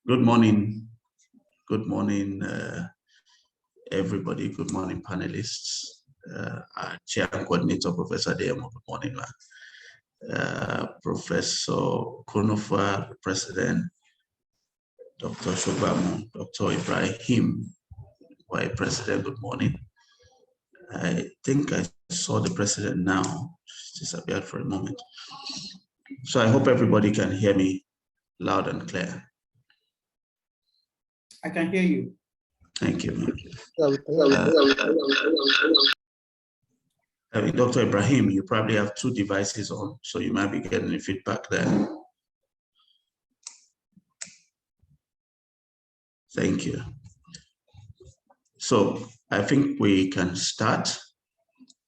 Good morning. Good morning, everybody. Good morning, panelists. Our chair and coordinator, Professor Deyamo. Good morning, Professor Okonofua, the president, Dr. Sogbanmu, Dr. Ibrahim, Vice President. Good morning. I think I saw the president now. She disappeared for a moment. So I hope everybody can hear me loud and clear. I can hear you. Thank you. Dr. Ibrahim, you probably have two devices on, so you might be getting feedback there. Thank you. So I think we can start,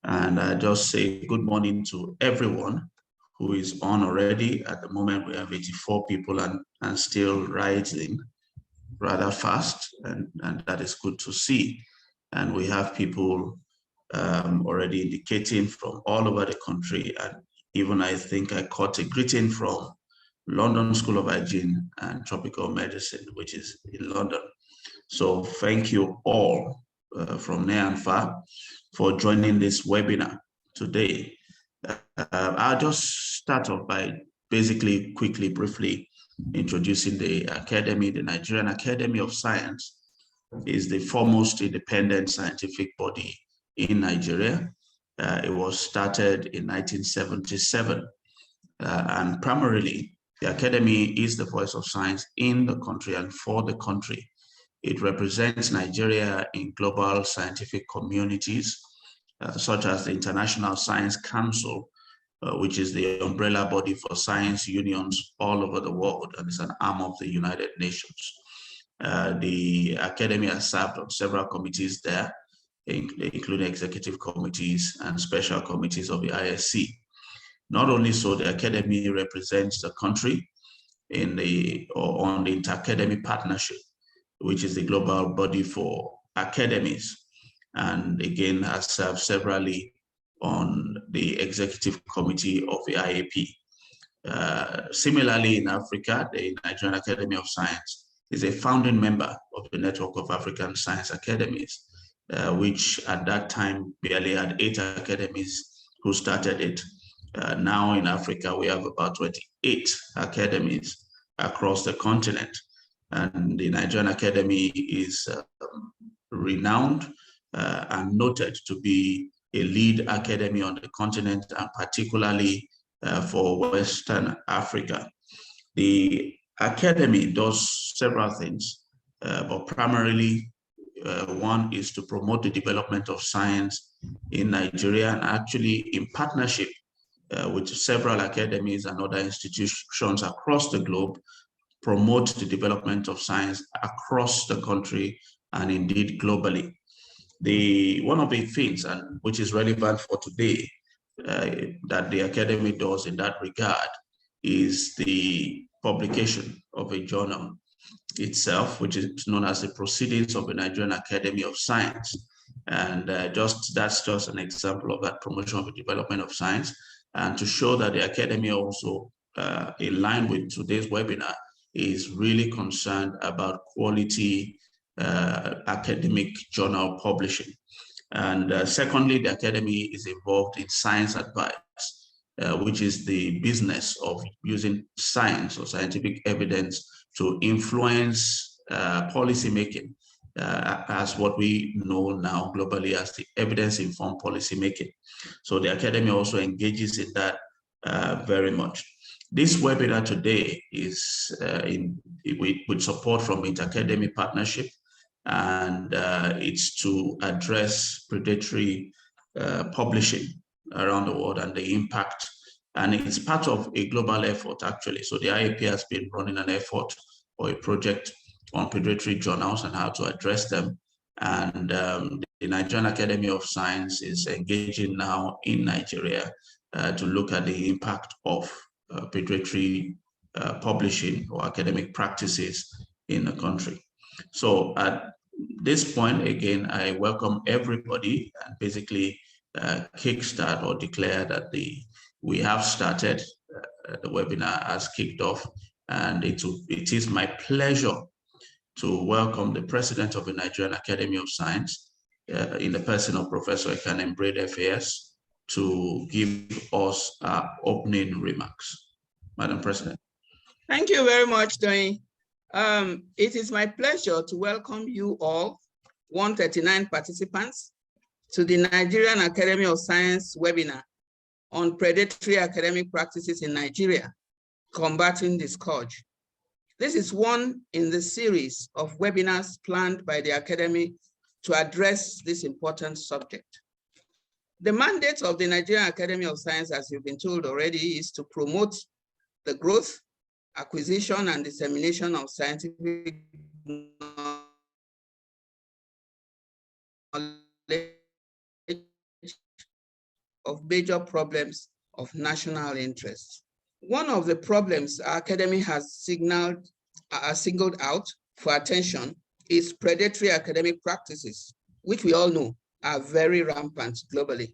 and I just say good morning to everyone who is on already. At the moment, we have 84 people and still rising rather fast, and that is good to see. And we have people already indicating from all over the country, and even I think I caught a greeting from London School of Hygiene and Tropical Medicine, which is in London. So thank you all from near and far for joining this webinar today. I'll just start off by basically quickly, briefly introducing the Academy. The Nigerian Academy of Science is the foremost independent scientific body in Nigeria. It was started in 1977, and primarily the Academy is the voice of science in the country and for the country. It represents Nigeria in global scientific communities, such as the International Science Council, which is the umbrella body for science unions all over the world, and is an arm of the United Nations. The Academy has served on several committees there, including executive committees and special committees of the ISC. Not only so, the Academy represents the country on the InterAcademy Partnership, which is the global body for academies, and again has served severally on the executive committee of the IAP. Similarly, in Africa, the Nigerian Academy of Science is a founding member of the Network of African Science Academies, which at that time barely had 8 academies who started it. Now in Africa, we have about 28 academies across the continent. And the Nigerian Academy is renowned and noted to be a lead academy on the continent, and particularly for Western Africa. The Academy does several things, but primarily one is to promote the development of science in Nigeria, and actually in partnership with several academies and other institutions across the globe, promote the development of science across the country and indeed globally. One of the things, and which is relevant for today, that the Academy does in that regard is the publication of a journal itself, which is known as the Proceedings of the Nigerian Academy of Science. And that's just an example of that promotion of the development of science. And to show that the Academy also, in line with today's webinar, is really concerned about quality academic journal publishing. And secondly, the Academy is involved in science advice, which is the business of using science or scientific evidence to influence policy making, as what we know now globally as the evidence-informed policy making. So the Academy also engages in that very much. This webinar today is with support from InterAcademy Partnership, and it's to address predatory publishing around the world and the impact. And it's part of a global effort, actually. So the IAP has been running an effort or a project on predatory journals and how to address them. And the Nigerian Academy of Science is engaging now in Nigeria to look at the impact of predatory publishing or academic practices in the country. So at this point, again, I welcome everybody and basically kickstart or declare that the we have started. The webinar has kicked off, and it is my pleasure to welcome the President of the Nigerian Academy of Science, in the person of Professor Ekanem Brede FAS, to give us our opening remarks. Madam President. Thank you very much, Tony. It is my pleasure to welcome you all, 139 participants, to the Nigerian Academy of Science webinar on predatory academic practices in Nigeria, combating the scourge. This is one in the series of webinars planned by the Academy to address this important subject. The mandate of the Nigerian Academy of Science, as you've been told already, is to promote the growth, acquisition, and dissemination of scientific knowledge of major problems of national interest. One of the problems our academy has singled out for attention is predatory academic practices, which we all know are very rampant globally.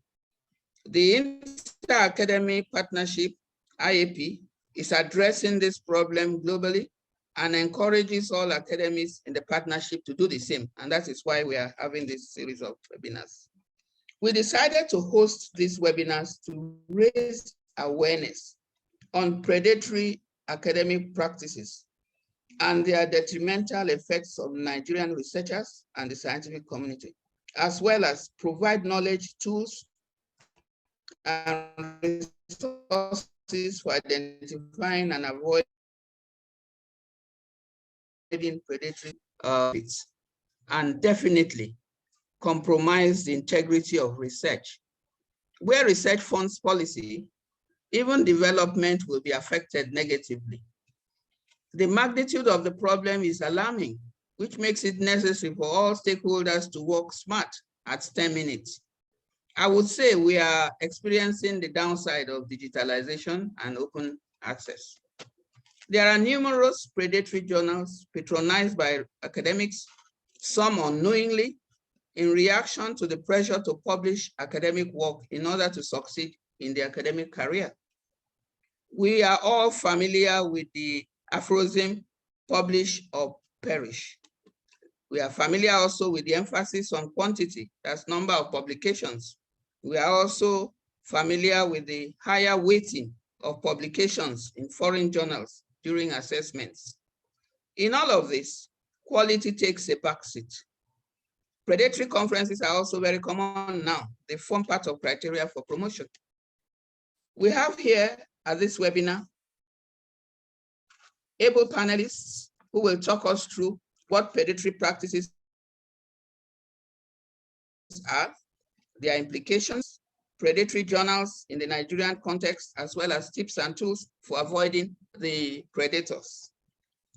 The InterAcademy Partnership, IAP, is addressing this problem globally and encourages all academies in the partnership to do the same. And that is why we are having this series of webinars. We decided to host these webinars to raise awareness on predatory academic practices and their detrimental effects on Nigerian researchers and the scientific community, as well as provide knowledge, tools, and resources for identifying and avoiding predatory habits, and definitely compromise the integrity of research. Where research funds policy, even development will be affected negatively. The magnitude of the problem is alarming, which makes it necessary for all stakeholders to work smart at stemming it. I would say we are experiencing the downside of digitalization and open access. There are numerous predatory journals patronized by academics, some unknowingly, in reaction to the pressure to publish academic work in order to succeed in the academic career. We are all familiar with the aphorism, publish or perish. We are familiar also with the emphasis on quantity, that's number of publications. We are also familiar with the higher weighting of publications in foreign journals during assessments. In all of this, quality takes a backseat. Predatory conferences are also very common now. They form part of criteria for promotion. We have here at this webinar able panelists who will talk us through what predatory practices are, their implications, predatory journals in the Nigerian context, as well as tips and tools for avoiding the predators.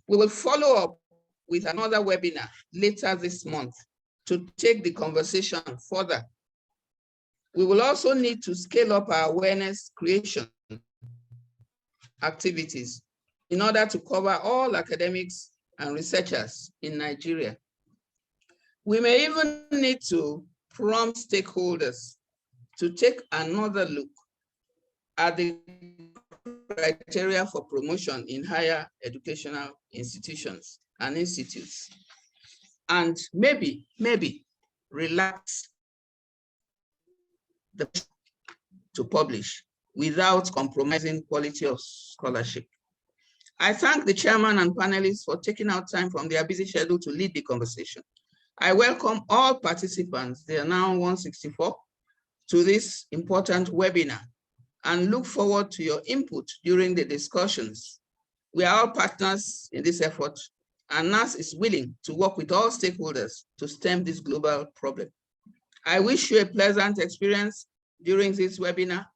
We will follow up with another webinar later this month to take the conversation further. We will also need to scale up our awareness creation activities in order to cover all academics and researchers in Nigeria. We may even need to prompt stakeholders to take another look at the criteria for promotion in higher educational institutions and institutes, and maybe relax the to publish without compromising quality of scholarship. I thank the chairman and panelists for taking out time from their busy schedule to lead the conversation. I welcome all participants, they are now 164, to this important webinar and look forward to your input during the discussions. We are all partners in this effort, and NAS is willing to work with all stakeholders to stem this global problem. I wish you a pleasant experience during this webinar,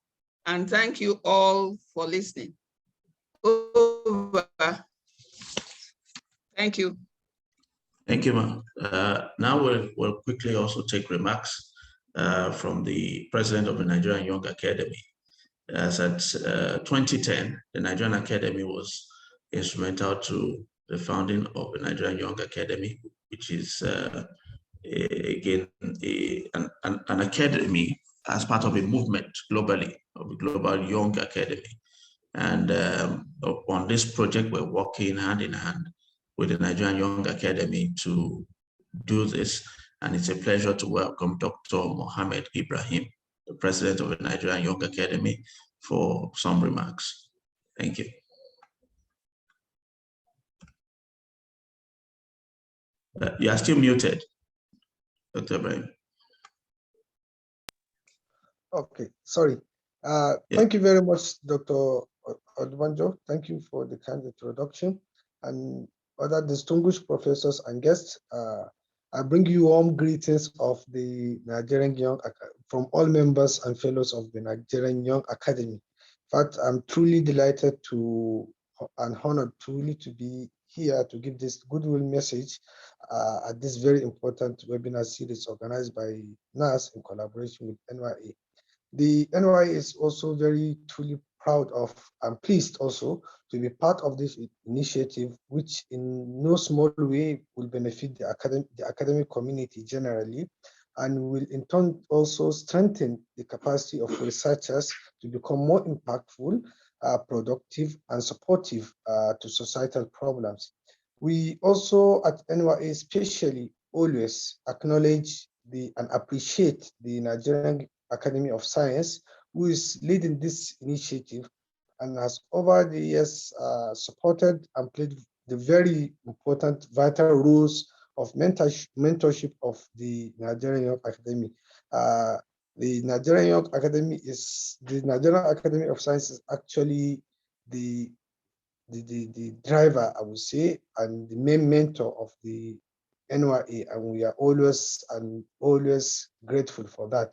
and thank you all for listening. Over. Thank you. Thank you, ma'am. Now we'll quickly also take remarks from the president of the Nigerian Young Academy. As at 2010, the Nigerian Academy was instrumental to the founding of the Nigerian Young Academy, which is again an academy as part of a movement globally of the Global Young Academy. And on this project, we're working hand in hand with the Nigerian Young Academy to do this. And it's a pleasure to welcome Dr. Mohammed Ibrahim, the president of the Nigerian Young Academy, for some remarks. Thank you. You are still muted, Dr. Ibrahim. Okay, sorry. Thank you very much, Dr. Odubanjo. Thank you for the kind introduction. And other distinguished professors and guests, I bring you warm greetings of the Nigerian Young from all members and fellows of the Nigerian Young Academy. In fact, I'm truly delighted and honored truly to be here to give this goodwill message at this very important webinar series organized by NAS in collaboration with NYA. The NYA is also very truly proud of and pleased also to be part of this initiative, which in no small way will benefit the academic community generally, and will in turn also strengthen the capacity of researchers to become more impactful, productive, and supportive to societal problems. We also at NYA especially always acknowledge and appreciate the Nigerian Academy of Science, who is leading this initiative and has over the years supported and played the very important vital roles of mentorship of the Nigerian Young Academy. The Nigerian Young Academy the Nigerian Academy of Science is actually the driver, I would say, and the main mentor of the NYA, and we are always grateful for that.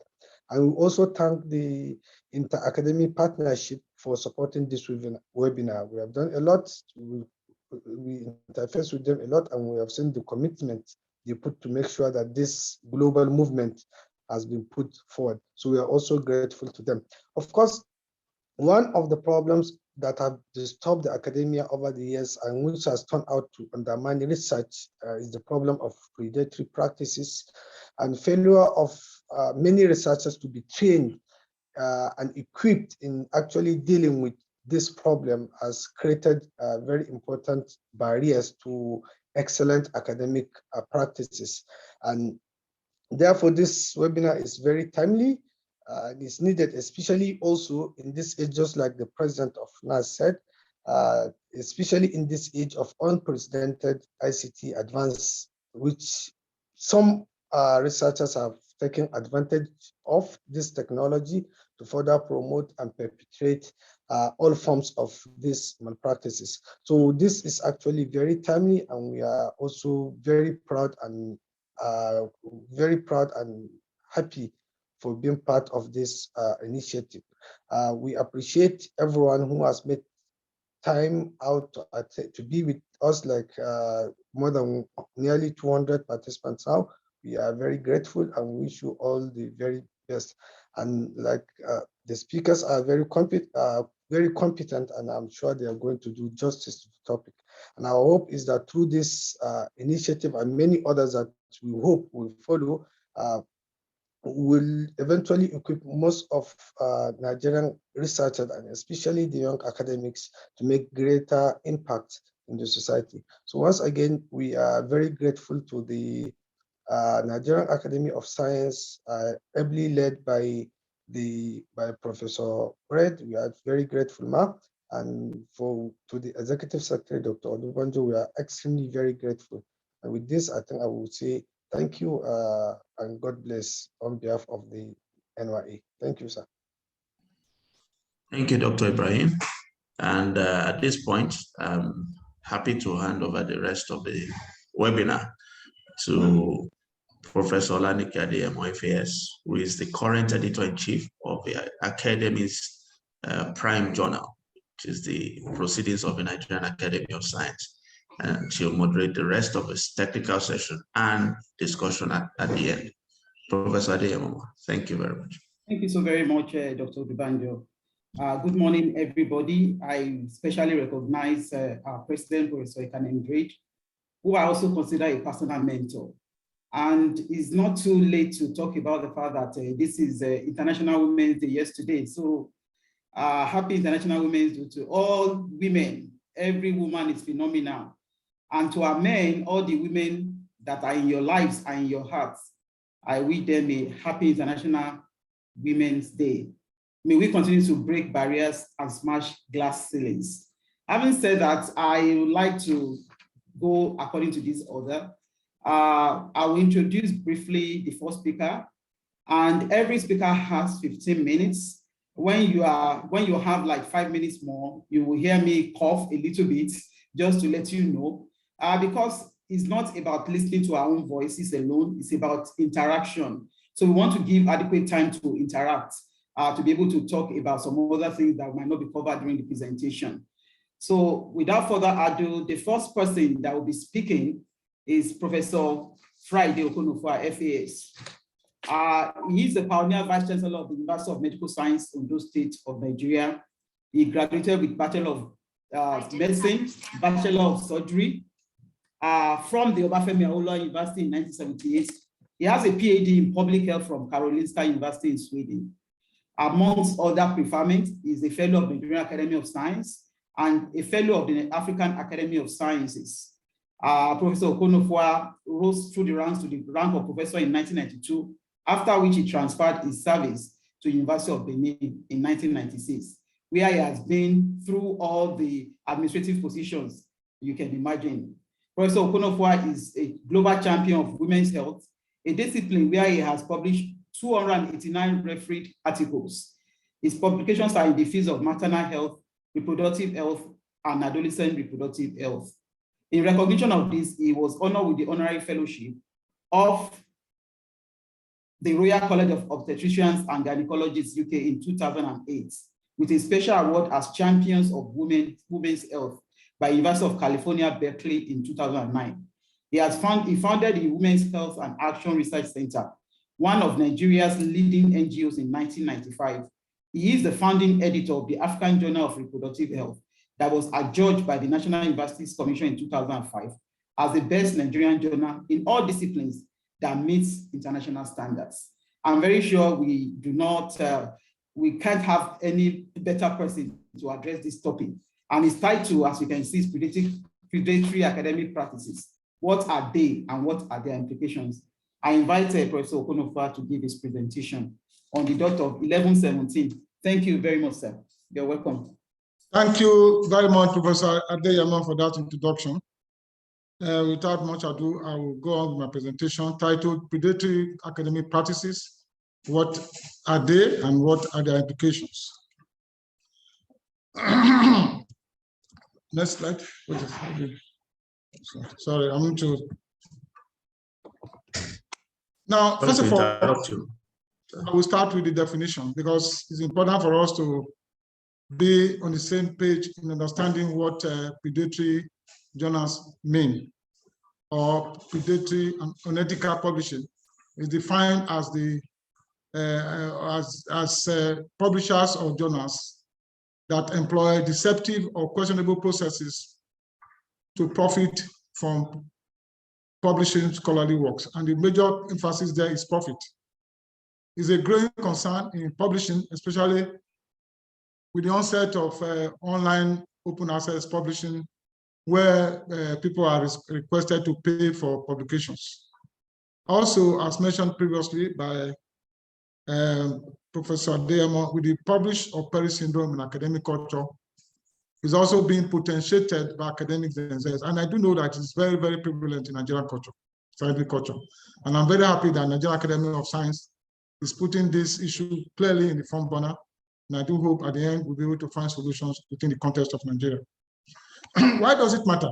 I will also thank the InterAcademy Partnership for supporting this webinar. We have done a lot. We interface with them a lot, and we have seen the commitment they put to make sure that this global movement has been put forward. So we are also grateful to them. Of course, one of the problems that have disturbed the academia over the years and which has turned out to undermine research is the problem of predatory practices and failure of many researchers to be trained and equipped in actually dealing with this problem has created very important barriers to excellent academic practices. And therefore, this webinar is very timely. It's needed, especially also in this age, just like the president of NAS said, especially in this age of unprecedented ICT advance, which some researchers have taken advantage of this technology to further promote and perpetrate all forms of these malpractices. So this is actually very timely, and we are also very proud and happy for being part of this initiative. We appreciate everyone who has made time out to be with us, like more than nearly 200 participants now. We are very grateful and wish you all the very best. And like the speakers are very competent, and I'm sure they are going to do justice to the topic. And our hope is that through this initiative and many others that we hope will follow, will eventually equip most of Nigerian researchers and especially the young academics to make greater impact in the society. So once again, we are very grateful to the Nigerian Academy of Science, ably led by Professor Red. We are very grateful, Ma. And to the Executive Secretary, Dr. Odubanjo, we are extremely very grateful. And with this, I think I will say thank you and God bless on behalf of the NYA. Thank you, sir. Thank you, Dr. Ibrahim. And at this point, I'm happy to hand over the rest of the webinar to Professor Olanike Adeyemo, FAS, who is the current editor-in-chief of the Academy's Prime Journal, which is the Proceedings of the Nigerian Academy of Science. And she'll moderate the rest of this technical session and discussion at the end. Professor Adeyemo, thank you very much. Thank you so very much, Dr. Odubanjo. Good morning, everybody. I especially recognize our president, Professor Ekanem Drake, who I also consider a personal mentor. And it's not too late to talk about the fact that this is International Women's Day yesterday. So Happy International Women's Day to all women. Every woman is phenomenal. And to our men, all the women that are in your lives and in your hearts, I wish them a happy International Women's Day. May we continue to break barriers and smash glass ceilings. Having said that, I would like to go according to this order. I will introduce briefly the first speaker, and every speaker has 15 minutes. When you have like 5 minutes more, you will hear me cough a little bit just to let you know, because it's not about listening to our own voices alone, it's about interaction. So we want to give adequate time to interact, to be able to talk about some other things that might not be covered during the presentation. So without further ado, the first person that will be speaking is Professor Friday Okonofua, FAS. He is the pioneer Vice Chancellor of the University of Medical Science, Ondo State of Nigeria. He graduated with Bachelor of Medicine, Bachelor of Surgery from the Obafemi Awolowo University in 1978. He has a PhD in Public Health from Karolinska University in Sweden. Amongst other preferments, he is a Fellow of the Nigerian Academy of Science and a Fellow of the African Academy of Sciences. Professor Okonofua rose through the ranks to the rank of professor in 1992, after which he transferred his service to University of Benin in 1996, where he has been through all the administrative positions you can imagine. Professor Okonofua is a global champion of women's health, a discipline where he has published 289 refereed articles. His publications are in the fields of maternal health, reproductive health, and adolescent reproductive health. In recognition of this, he was honored with the honorary fellowship of the Royal College of Obstetricians and Gynecologists UK in 2008, with a special award as Champions of Women's Health by University of California, Berkeley in 2009. He founded the Women's Health and Action Research Center, one of Nigeria's leading NGOs in 1995. He is the founding editor of the African Journal of Reproductive Health that was adjudged by the National Universities Commission in 2005 as the best Nigerian journal in all disciplines that meets international standards. I'm very sure we can't have any better person to address this topic. And it's tied to, as you can see, predatory academic practices. What are they and what are their implications? I invited Professor Okonofua to give his presentation on the dot of 11:17. Thank you very much, sir. You're welcome. Thank you very much, Professor Adeyemo, for that introduction. Without much ado, I will go on with my presentation titled Predatory Academic Practices. What are they and what are their implications? Next slide. Sorry, I'm going to. Now, first of all, I will start with the definition because it's important for us to be on the same page in understanding what predatory journals mean, or predatory and unethical publishing is defined as the publishers or journals that employ deceptive or questionable processes to profit from publishing scholarly works. And the major emphasis there is profit. It's a growing concern in publishing, especially with the onset of online open access publishing, where people are requested to pay for publications. Also, as mentioned previously by Professor Adeyemo, with the publish or perish syndrome in academic culture, is also being potentiated by academics themselves. And I do know that it's very, very prevalent in Nigerian culture, scientific culture. And I'm very happy that Nigerian Academy of Science is putting this issue clearly in the front burner. And I do hope at the end we'll be able to find solutions within the context of Nigeria. Why does it matter?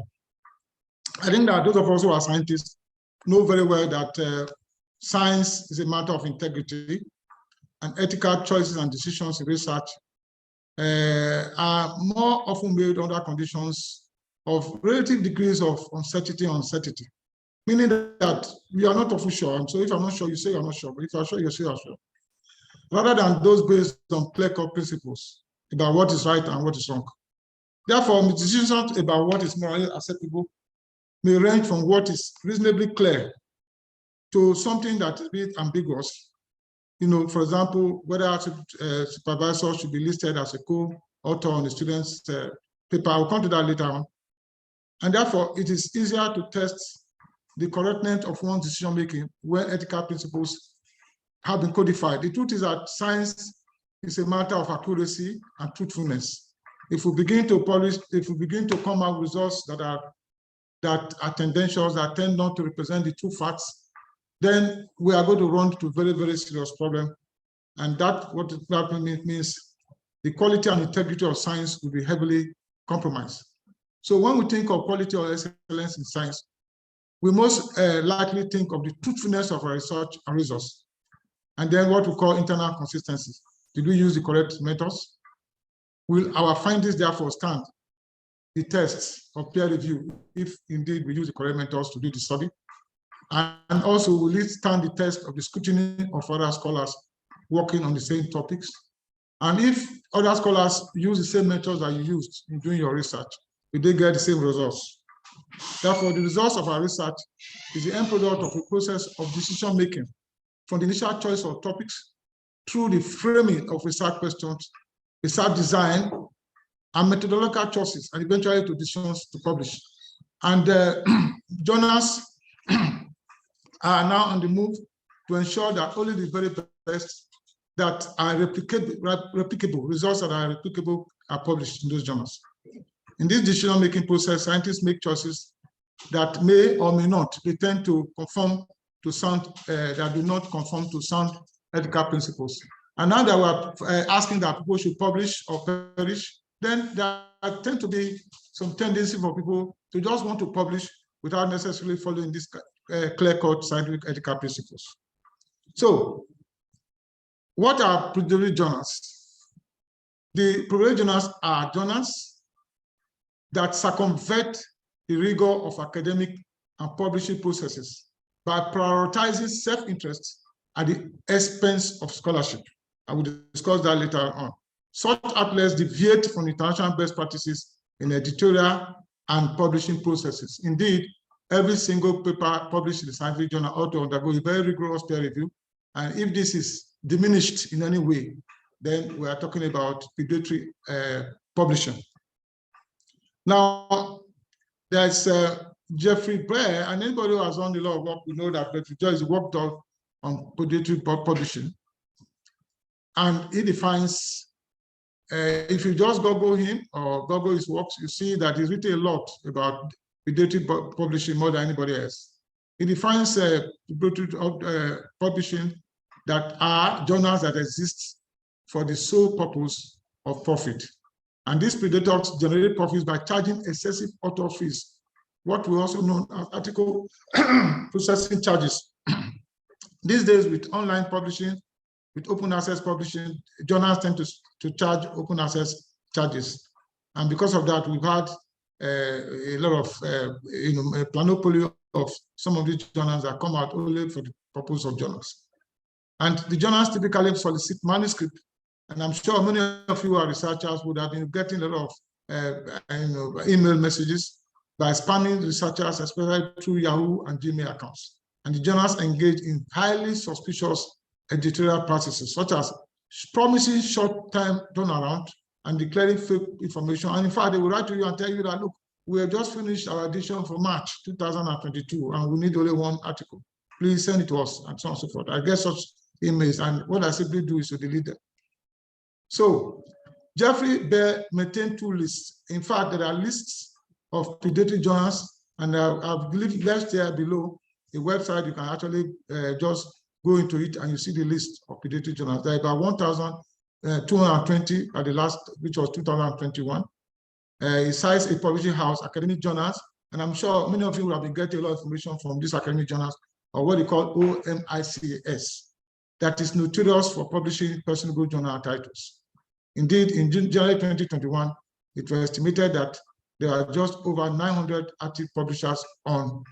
I think that those of us who are scientists know very well that science is a matter of integrity, and ethical choices and decisions in research are more often made under conditions of relative degrees of uncertainty, meaning that we are not often sure. And so if I'm not sure, you say you're not sure, but if you're sure, you say you're sure. Rather than those based on clear-cut principles about what is right and what is wrong. Therefore, decisions about what is morally acceptable may range from what is reasonably clear to something that is a bit ambiguous, for example, whether a supervisor should be listed as a co-author on the student's paper. I'll come to that later on. And therefore, it is easier to test the correctness of one's decision-making when ethical principles have been codified. The truth is that science is a matter of accuracy and truthfulness. If we begin to publish, if we begin to come out with results that are tendentious, that tend not to represent the true facts, then we are going to run into very, very serious problem. And what it means, the quality and integrity of science will be heavily compromised. So when we think of quality or excellence in science, we most likely think of the truthfulness of our research and results, and then what we call internal consistency. Did we use the correct methods? Will our findings therefore stand the tests of peer review if indeed we use the correct methods to do the study? And also, will it stand the test of the scrutiny of other scholars working on the same topics? And if other scholars use the same methods that you used in doing your research, will they get the same results? Therefore, the results of our research is the end product of a process of decision-making from the initial choice of topics through the framing of research questions, research design, and methodological choices, and eventually to decisions to publish. And journals are now on the move to ensure that only the very best that are replicable results that are replicable are published in those journals. In this decision-making process, scientists make choices that may or may not pretend to conform to sound, that do not conform to sound ethical principles. And now that we're asking that people should publish or perish, then there tend to be some tendency for people to just want to publish without necessarily following this clear-cut scientific ethical principles. So, what are predatory journals? The predatory journals are journals that circumvent the rigor of academic and publishing processes by prioritizing self-interest at the expense of scholarship. I will discuss that later on. Such outlets deviate from international best practices in editorial and publishing processes. Indeed, every single paper published in the scientific journal ought to undergo a very rigorous peer review. And if this is diminished in any way, then we are talking about predatory publishing. Now, there's Jeffrey Blair, and anybody who has done a lot of work, we know that there is work done on predatory publishing. And he defines, if you just Google him or Google his works, you see that he's written a lot about predatory publishing more than anybody else. He defines predatory publishing that are journals that exist for the sole purpose of profit. And these predators generate profits by charging excessive author fees, what we also know as article processing charges. These days, with online publishing, with open access publishing, journals tend to charge open access charges. And because of that, we've had a lot of a panoply of some of these journals that come out only for the purpose of journals. And the journals typically solicit manuscript. And I'm sure many of you are researchers would have been getting a lot of email messages by spamming researchers, especially through Yahoo and Gmail accounts. And the journals engage in highly suspicious editorial practices, such as promising short-term turnaround and declaring fake information. And in fact, they will write to you and tell you that, look, we have just finished our edition for March 2022, and we need only one article. Please send it to us, and so on and so forth. I get such emails, and what I simply do is to delete them. So, Jeffrey Bear maintained two lists. In fact, there are lists of predatory journals, and I've left here below a website. You can actually just go into it, and you see the list of predatory journals. There are about 1,220 at the last, which was 2021. It cites a publishing house, academic journals, and I'm sure many of you will have been getting a lot of information from these academic journals, or what they call OMICS, that is notorious for publishing personable journal titles. Indeed, in January 2021, it was estimated that there are just over 900 active publishers on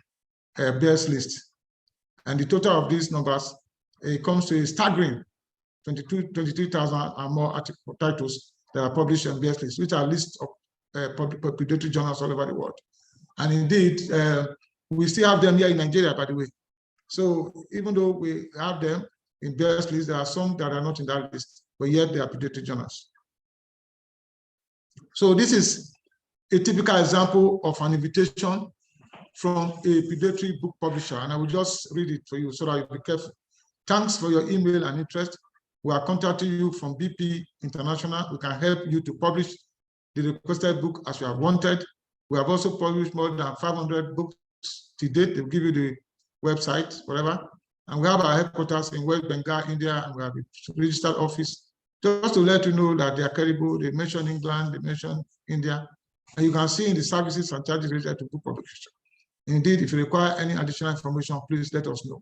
Bear's list. And the total of these numbers, it comes to a staggering 23,000 and more article titles that are published on Bear's list, which are lists of predatory journals all over the world. And indeed, we still have them here in Nigeria, by the way. So even though we have them, in best list. There are some that are not in that list, but yet they are predatory journals. So this is a typical example of an invitation from a predatory book publisher, and I will just read it for you so that you be careful. Thanks for your email and interest. We are contacting you from BP International. We can help you to publish the requested book as you have wanted. We have also published more than 500 books to date. They'll give you the website, whatever. And we have our headquarters in West Bengal, India, and we have a registered office. Just to let you know that they are credible. They mention England, they mention India. And you can see in the services and charges related to book publication. Indeed, if you require any additional information, please let us know.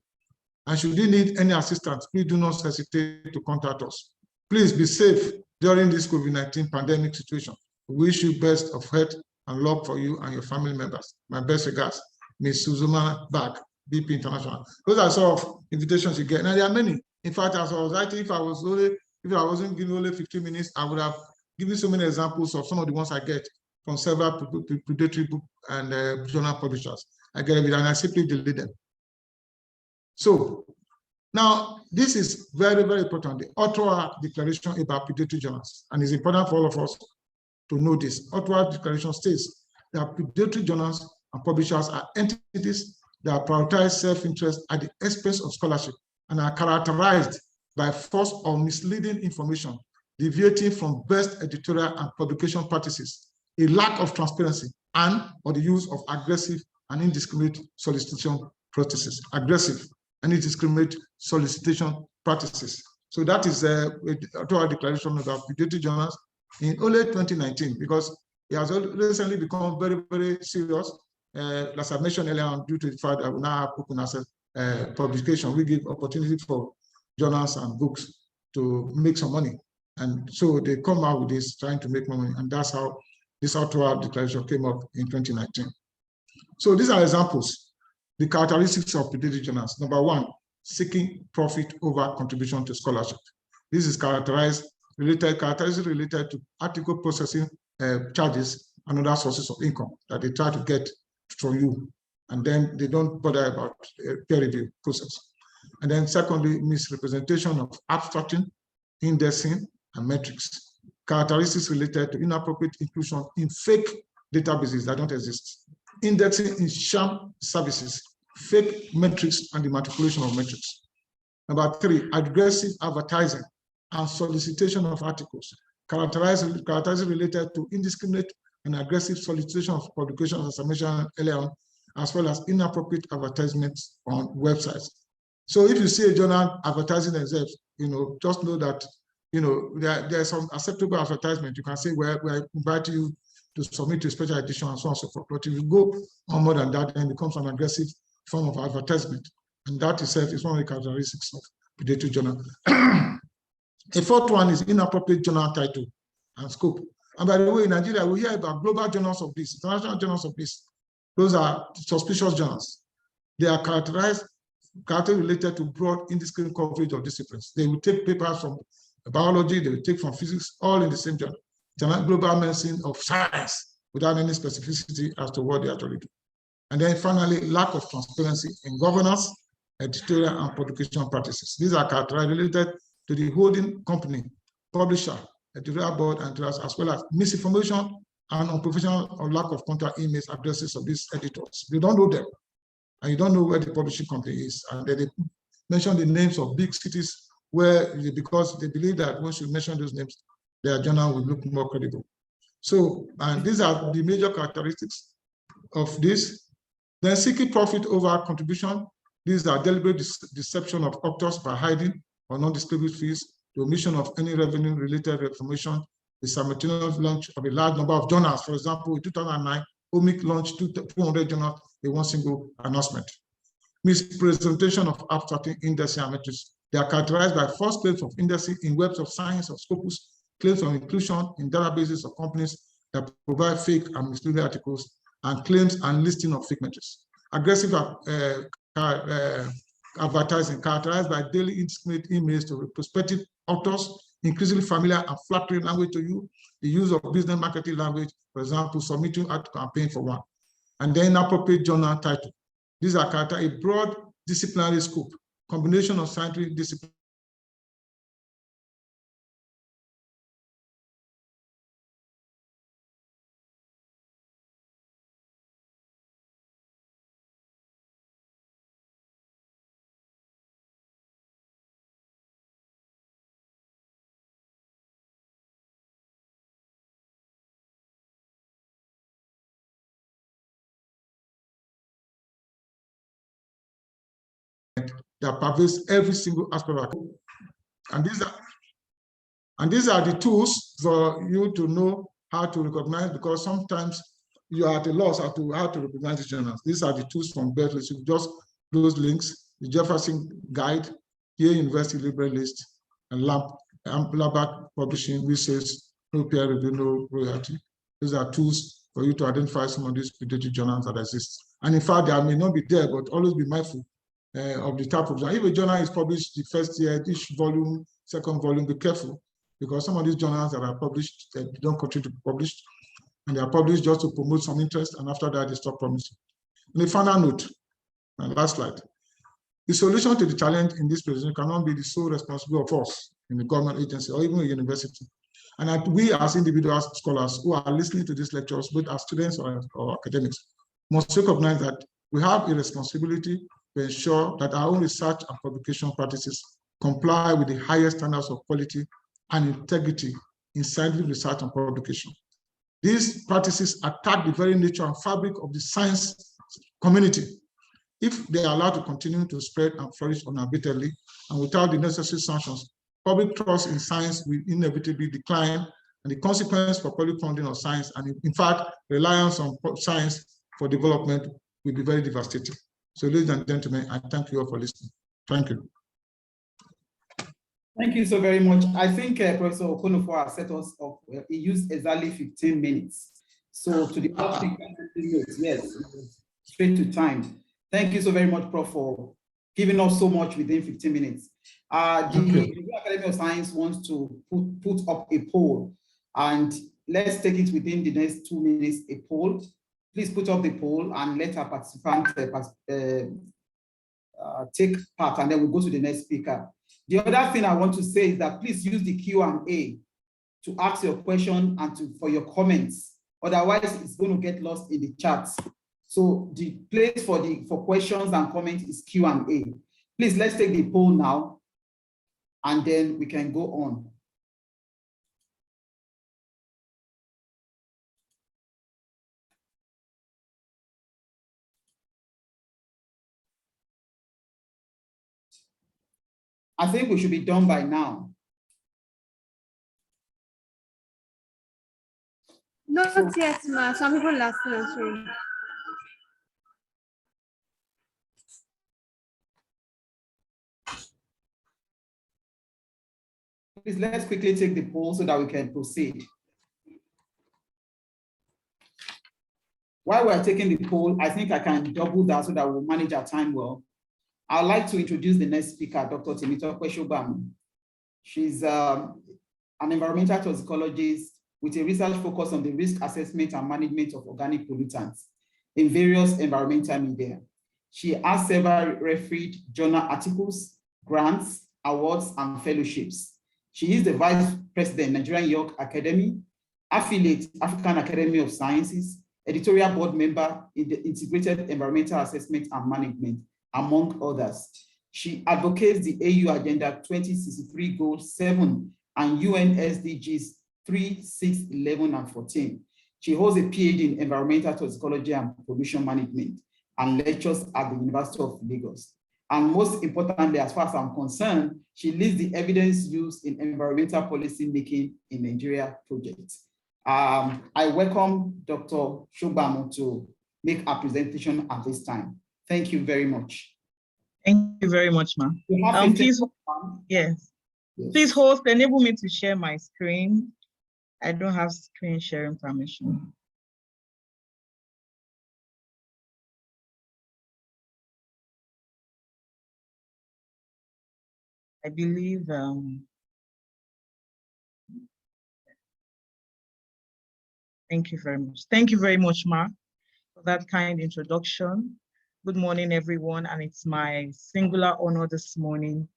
And should you need any assistance, please do not hesitate to contact us. Please be safe during this COVID-19 pandemic situation. We wish you best of health and luck for you and your family members. My best regards, Ms. Suzuma Bag, BP International. Those are sort of invitations you get. Now there are many. In fact, as I was writing, if I wasn't given only 15 minutes, I would have given so many examples of some of the ones I get from several predatory book and journal publishers. I get it, and I simply delete them. So now this is very, very important. The Ottawa Declaration about predatory journals, and it's important for all of us to know this. Ottawa Declaration states that predatory journals and publishers are entities that prioritize self-interest at the expense of scholarship and are characterized by false or misleading information, deviating from best editorial and publication practices, a lack of transparency, and or the use of aggressive and indiscriminate solicitation practices. Aggressive and indiscriminate solicitation practices. So that is Ottawa Declaration about predatory journals in only 2019, because it has recently become very, very serious. As I mentioned earlier on, due to the fact that we now have open access publication, we give opportunity for journals and books to make some money. And so they come out with this, trying to make money. And that's how this Ottawa Declaration came up in 2019. So these are examples, the characteristics of predatory journals. Number one, seeking profit over contribution to scholarship. This is characteristics related to article processing charges and other sources of income that they try to get from you. And then they don't bother about peer review process. And then secondly, misrepresentation of abstracting, indexing, and metrics. Characteristics related to inappropriate inclusion in fake databases that don't exist. Indexing in sham services, fake metrics, and the manipulation of metrics. Number three, aggressive advertising and solicitation of articles. Characteristics related to indiscriminate and aggressive solicitation of publications, as I mentioned earlier on, as well as inappropriate advertisements on websites. So if you see a journal advertising themselves, just know that there's some acceptable advertisement. You can say, well, we invite you to submit to a special edition and so on and so forth. But if you go on more than that, then it becomes an aggressive form of advertisement. And that itself is one of the characteristics of predatory journal. The fourth one is inappropriate journal title and scope. And by the way, in Nigeria, we hear about global journals of this, international journals of this. Those are suspicious journals. They are characterized related to broad indiscriminate coverage of disciplines. They will take papers from biology, they will take from physics, all in the same journal. Global medicine of science without any specificity as to what they actually do. And then finally, lack of transparency in governance, editorial, and publication practices. These are characterized related to the holding company, publisher, editorial board, and as well as misinformation and unprofessional or lack of contact emails, addresses of these editors. You don't know them, and you don't know where the publishing company is. And then they mention the names of big cities because they believe that once you mention those names, their journal will look more credible. So, and these are the major characteristics of this. Then seeking profit over contribution. These are deliberate deception of authors by hiding or non-disclosure fees, the omission of any revenue-related information, the simultaneous launch of a large number of journals. For example, in 2009, OMIC launched 200 journals in one single announcement. Mispresentation of abstracting, indexing, and metrics. They are characterized by false claims of indexing in webs of science or Scopus, claims of inclusion in databases of companies that provide fake and misleading articles, and claims and listing of fake metrics. Aggressive advertising characterized by daily indiscriminate emails to prospective authors, increasingly familiar and flattering language to you, the use of business marketing language, for example, submitting ad campaign for one, and then inappropriate journal title. These are characterized a broad disciplinary scope, combination of scientific discipline that pervades every single aspect of academia. And these are the tools for you to know how to recognize, because sometimes you are at a loss as to how to recognize the journals. These are the tools from Berkeley. So just those links, the Jefferson Guide, Yale University Library List, and Labatt Publishing, which says no peer review, no royalty. These are tools for you to identify some of these predatory journals that exist. And in fact, they may not be there, but always be mindful of the type of journal. If a journal is published the first year, each volume, second volume, be careful, because some of these journals that are published, they don't continue to be published, and they are published just to promote some interest, and after that, they stop promising. And the final note, and last slide. The solution to the challenge in this presentation cannot be the sole responsibility of us in the government agency or even a university. And that we as individual scholars who are listening to these lectures, both as students or academics, must recognize that we have a responsibility to ensure that our own research and publication practices comply with the highest standards of quality and integrity in scientific research and publication. These practices attack the very nature and fabric of the science community. If they are allowed to continue to spread and flourish unabatedly and without the necessary sanctions, public trust in science will inevitably decline, and the consequence for public funding of science, and in fact, reliance on science for development, will be very devastating. So, ladies and gentlemen, I thank you all for listening. Thank you. Thank you so very much. I think Professor Okonofua set us up. He used exactly 15 minutes. So to the yes, straight to time. Thank you so very much, Prof, for giving us so much within 15 minutes. The Nigerian Academy of Science wants to put up a poll, and let's take it within the next 2 minutes, a poll. Please put up the poll and let our participants take part, and then we'll go to the next speaker. The other thing I want to say is that please use the Q&A to ask your question and for your comments. Otherwise, it's going to get lost in the chat. So the place for questions and comments is Q&A. Please, let's take the poll now, and then we can go on. I think we should be done by now. Not yet, ma. Some people last answering. Please, let's quickly take the poll so that we can proceed. While we're taking the poll, I think I can double that so that we'll manage our time well. I'd like to introduce the next speaker, Dr. Temitope Sogbanmu. She's an environmental toxicologist with a research focus on the risk assessment and management of organic pollutants in various environmental media. She has several refereed journal articles, grants, awards, and fellowships. She is the Vice President, Nigerian Young Academy, affiliate, African Academy of Sciences, editorial board member in the Integrated Environmental Assessment and Management, among others. She advocates the AU Agenda 2063 Goals 7 and UN SDGs 3, 6, 11, and 14. She holds a PhD in environmental toxicology and pollution management and lectures at the University of Lagos. And most importantly, as far as I'm concerned, she leads the evidence used in environmental policy making in Nigeria project. I welcome Dr. Sogbanmu to make a presentation at this time. Thank you very much. Thank you very much, ma'am. Please, yes. Please host, enable me to share my screen. I don't have screen sharing permission. I believe, thank you very much. Thank you very much, Ma, for that kind introduction. Good morning, everyone, and it's my singular honor this morning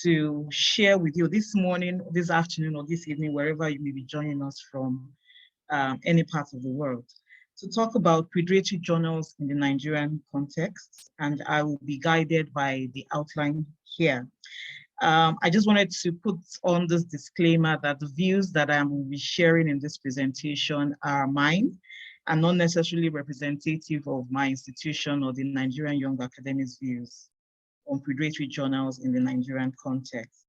to share with you this morning, this afternoon, or this evening, wherever you may be joining us from any part of the world, to talk about predatory journals in the Nigerian context, and I will be guided by the outline here. I just wanted to put on this disclaimer that the views that I will be sharing in this presentation are mine and not necessarily representative of my institution or the Nigerian Young Academy's views. on predatory journals in the Nigerian context.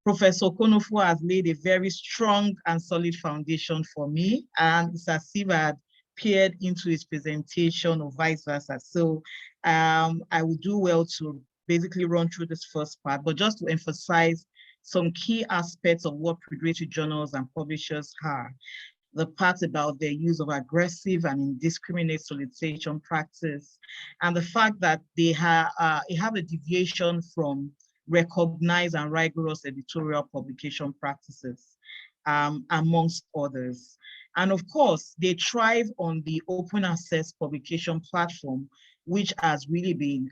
Professor Okonofua has laid a very strong and solid foundation for me, and it's as if I had peered into his presentation or vice versa. So I would do well to basically run through this first part, but just to emphasize some key aspects of what predatory journals and publishers are. The part about their use of aggressive and indiscriminate solicitation practice, and the fact that they have a deviation from recognized and rigorous editorial publication practices, amongst others. And of course, they thrive on the open access publication platform, which has really been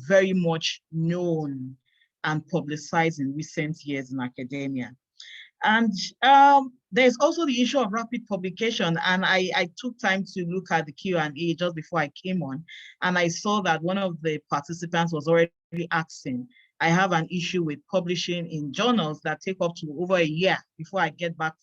very much known and publicized in recent years in academia. And there's also the issue of rapid publication. And I took time to look at the Q&A just before I came on, and I saw that one of the participants was already asking, I have an issue with publishing in journals that take up to over a year before I get back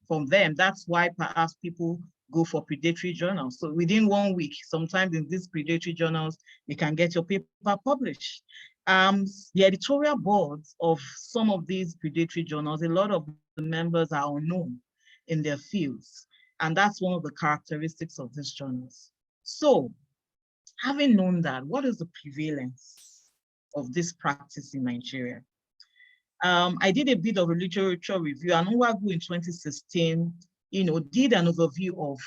from them. That's why perhaps people go for predatory journals. So within 1 week, sometimes in these predatory journals, you can get your paper published. The editorial boards of some of these predatory journals, a lot of the members are unknown in their fields. And that's one of the characteristics of these journals. So having known that, what is the prevalence of this practice in Nigeria? I did a bit of a literature review, and Nwagu in 2016, did an overview of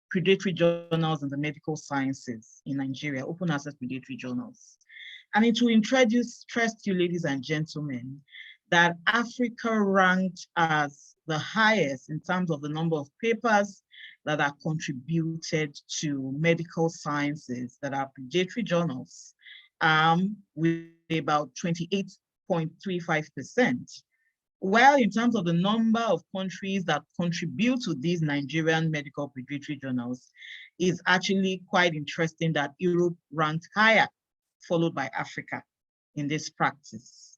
predatory journals in the medical sciences in Nigeria, open access predatory journals. And it will interest you, ladies and gentlemen, that Africa ranked as the highest in terms of the number of papers that are contributed to medical sciences that are predatory journals, with about 28.35%. While in terms of the number of countries that contribute to these Nigerian medical predatory journals, is actually quite interesting that Europe ranked higher, followed by Africa in this practice.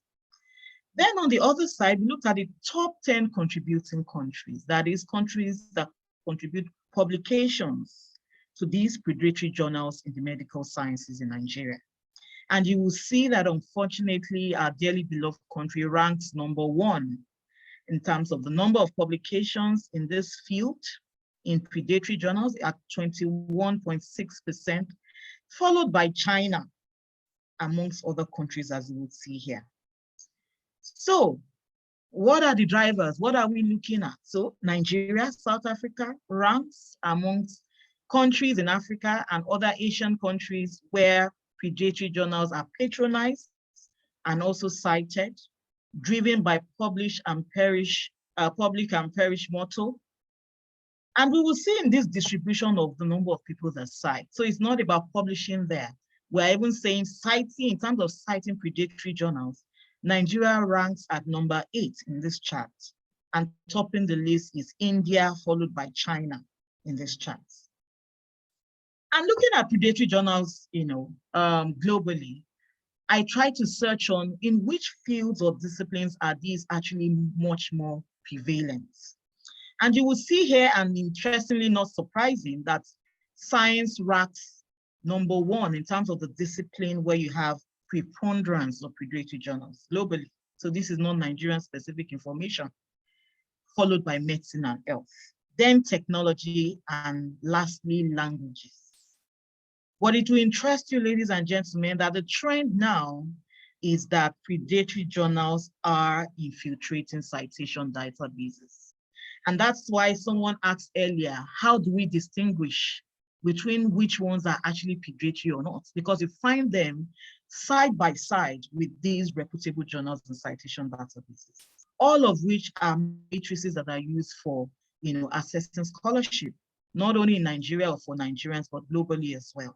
Then on the other side, we looked at the top 10 contributing countries, that is countries that contribute publications to these predatory journals in the medical sciences in Nigeria. And you will see that unfortunately, our dearly beloved country ranks number 1 in terms of the number of publications in this field in predatory journals at 21.6%, followed by China, amongst other countries, as you would see here. So what are the drivers? What are we looking at? So Nigeria, South Africa ranks amongst countries in Africa and other Asian countries where predatory journals are patronized and also cited, driven by public and perish motto. And we will see in this distribution of the number of people that cite. So it's not about publishing there. We're even saying citing, in terms of citing predatory journals, Nigeria ranks at number 8 in this chart. And topping the list is India, followed by China in this chart. And looking at predatory journals, globally, I try to search on in which fields or disciplines are these actually much more prevalent. And you will see here, and interestingly not surprising, that science ranks number 1 in terms of the discipline where you have preponderance of predatory journals globally. So this is not Nigerian specific information, followed by medicine and health, then technology, and lastly, languages. But it will interest you, ladies and gentlemen, that the trend now is that predatory journals are infiltrating citation databases. And that's why someone asked earlier, how do we distinguish between which ones are actually predatory or not? Because you find them side by side with these reputable journals and citation databases, all of which are matrices that are used for assessing scholarship, not only in Nigeria or for Nigerians, but globally as well.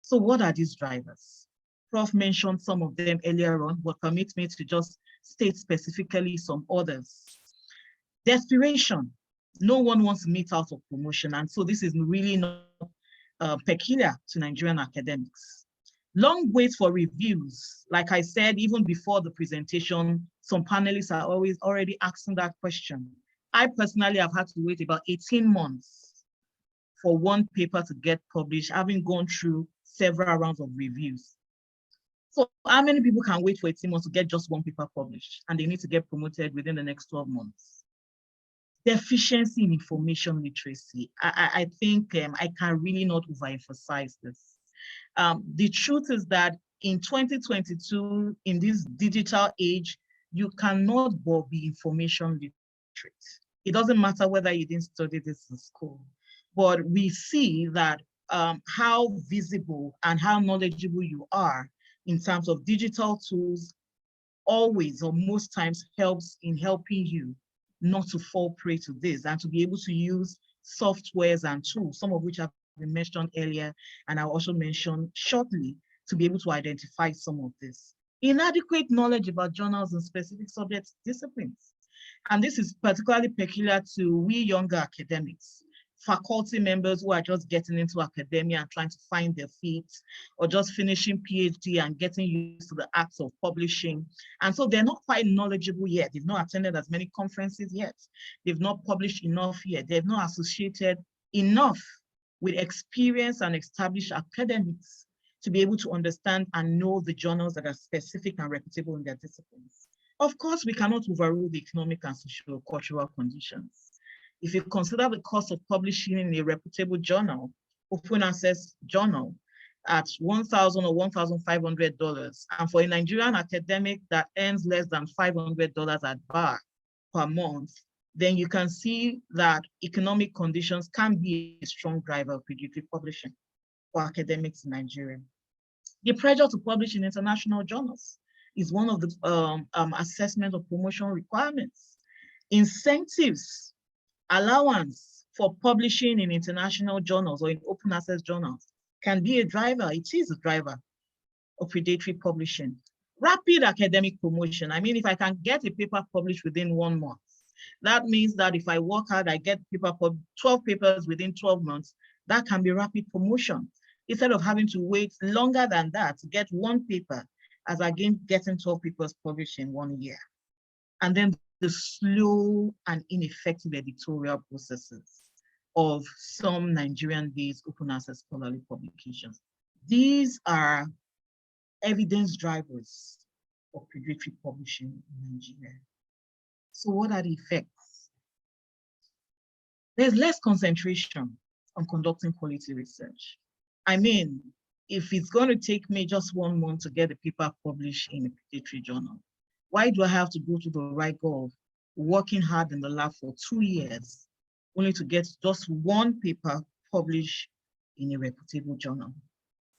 So what are these drivers? Prof mentioned some of them earlier on, but permit me to just state specifically some others. Desperation. No one wants to meet out of promotion. And so this is really not peculiar to Nigerian academics. Long waits for reviews. Like I said, even before the presentation, some panelists are already asking that question. I personally have had to wait about 18 months for one paper to get published, having gone through several rounds of reviews. So how many people can wait for 18 months to get just one paper published and they need to get promoted within the next 12 months? Deficiency in information literacy. I think I can really not overemphasize this. The truth is that in 2022, in this digital age, you cannot but be information literate. It doesn't matter whether you didn't study this in school, but we see that how visible and how knowledgeable you are in terms of digital tools always or most times helps in helping you not to fall prey to this and to be able to use softwares and tools, some of which have been mentioned earlier, and I'll also mention shortly, to be able to identify some of this. Inadequate knowledge about journals and specific subject disciplines. And this is particularly peculiar to we younger academics, faculty members who are just getting into academia and trying to find their feet, or just finishing PhD and getting used to the acts of publishing. And so they're not quite knowledgeable yet. They've not attended as many conferences yet. They've not published enough yet. They've not associated enough with experienced and established academics to be able to understand and know the journals that are specific and reputable in their disciplines. Of course, we cannot overrule the economic and social cultural conditions. If you consider the cost of publishing in a reputable journal, open access journal, at $1,000 or $1,500, and for a Nigerian academic that earns less than $500 at bar per month, then you can see that economic conditions can be a strong driver of predatory publishing for academics in Nigeria. The pressure to publish in international journals is one of the assessment of promotion requirements. Incentives, allowance for publishing in international journals or in open access journals can be a driver. It is a driver of predatory publishing. Rapid academic promotion. I mean, if I can get a paper published within 1 month, that means that if I work hard, I get 12 papers within 12 months, that can be rapid promotion. Instead of having to wait longer than that to get 1 paper, as again getting 12 papers published in 1 year. And then the slow and ineffective editorial processes of some Nigerian-based open access scholarly publications. These are evidence drivers of predatory publishing in Nigeria. So what are the effects? There's less concentration on conducting quality research. I mean, if it's going to take me just 1 month to get a paper published in a predatory journal, why do I have to go to the right goal, working hard in the lab for 2 years, only to get just 1 paper published in a reputable journal?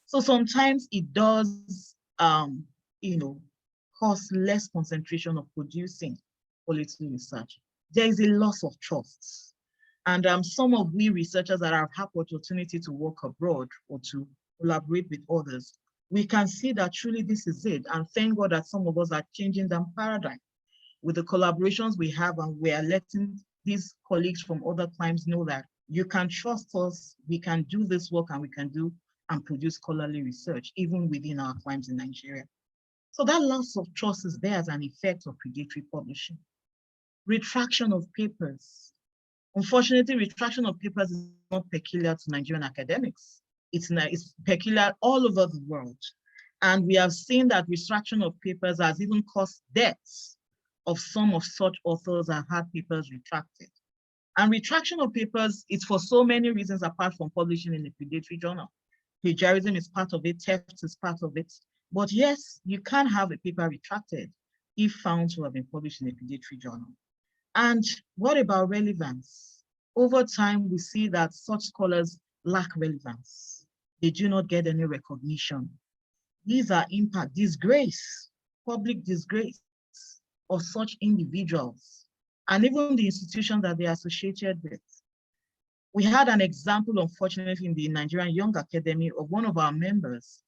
So sometimes it does, cause less concentration of producing quality research. There is a loss of trust. And some of we researchers that have had opportunity to work abroad or to collaborate with others, we can see that truly this is it. And thank God that some of us are changing that paradigm with the collaborations we have, and we are letting these colleagues from other climes know that you can trust us, we can do this work, and we can do and produce scholarly research, even within our climes in Nigeria. So that loss of trust is there as an effect of predatory publishing. Retraction of papers. Unfortunately, retraction of papers is not peculiar to Nigerian academics. It's peculiar all over the world. And we have seen that retraction of papers has even caused deaths of some of such authors that had papers retracted. And retraction of papers is for so many reasons apart from publishing in a predatory journal. Plagiarism is part of it, theft is part of it. But yes, you can have a paper retracted if found to have been published in a predatory journal. And what about relevance? Over time, we see that such scholars lack relevance. They do not get any recognition. These are impact, disgrace, public disgrace of such individuals, and even the institution that they are associated with. We had an example, unfortunately, in the Nigerian Young Academy of one of our members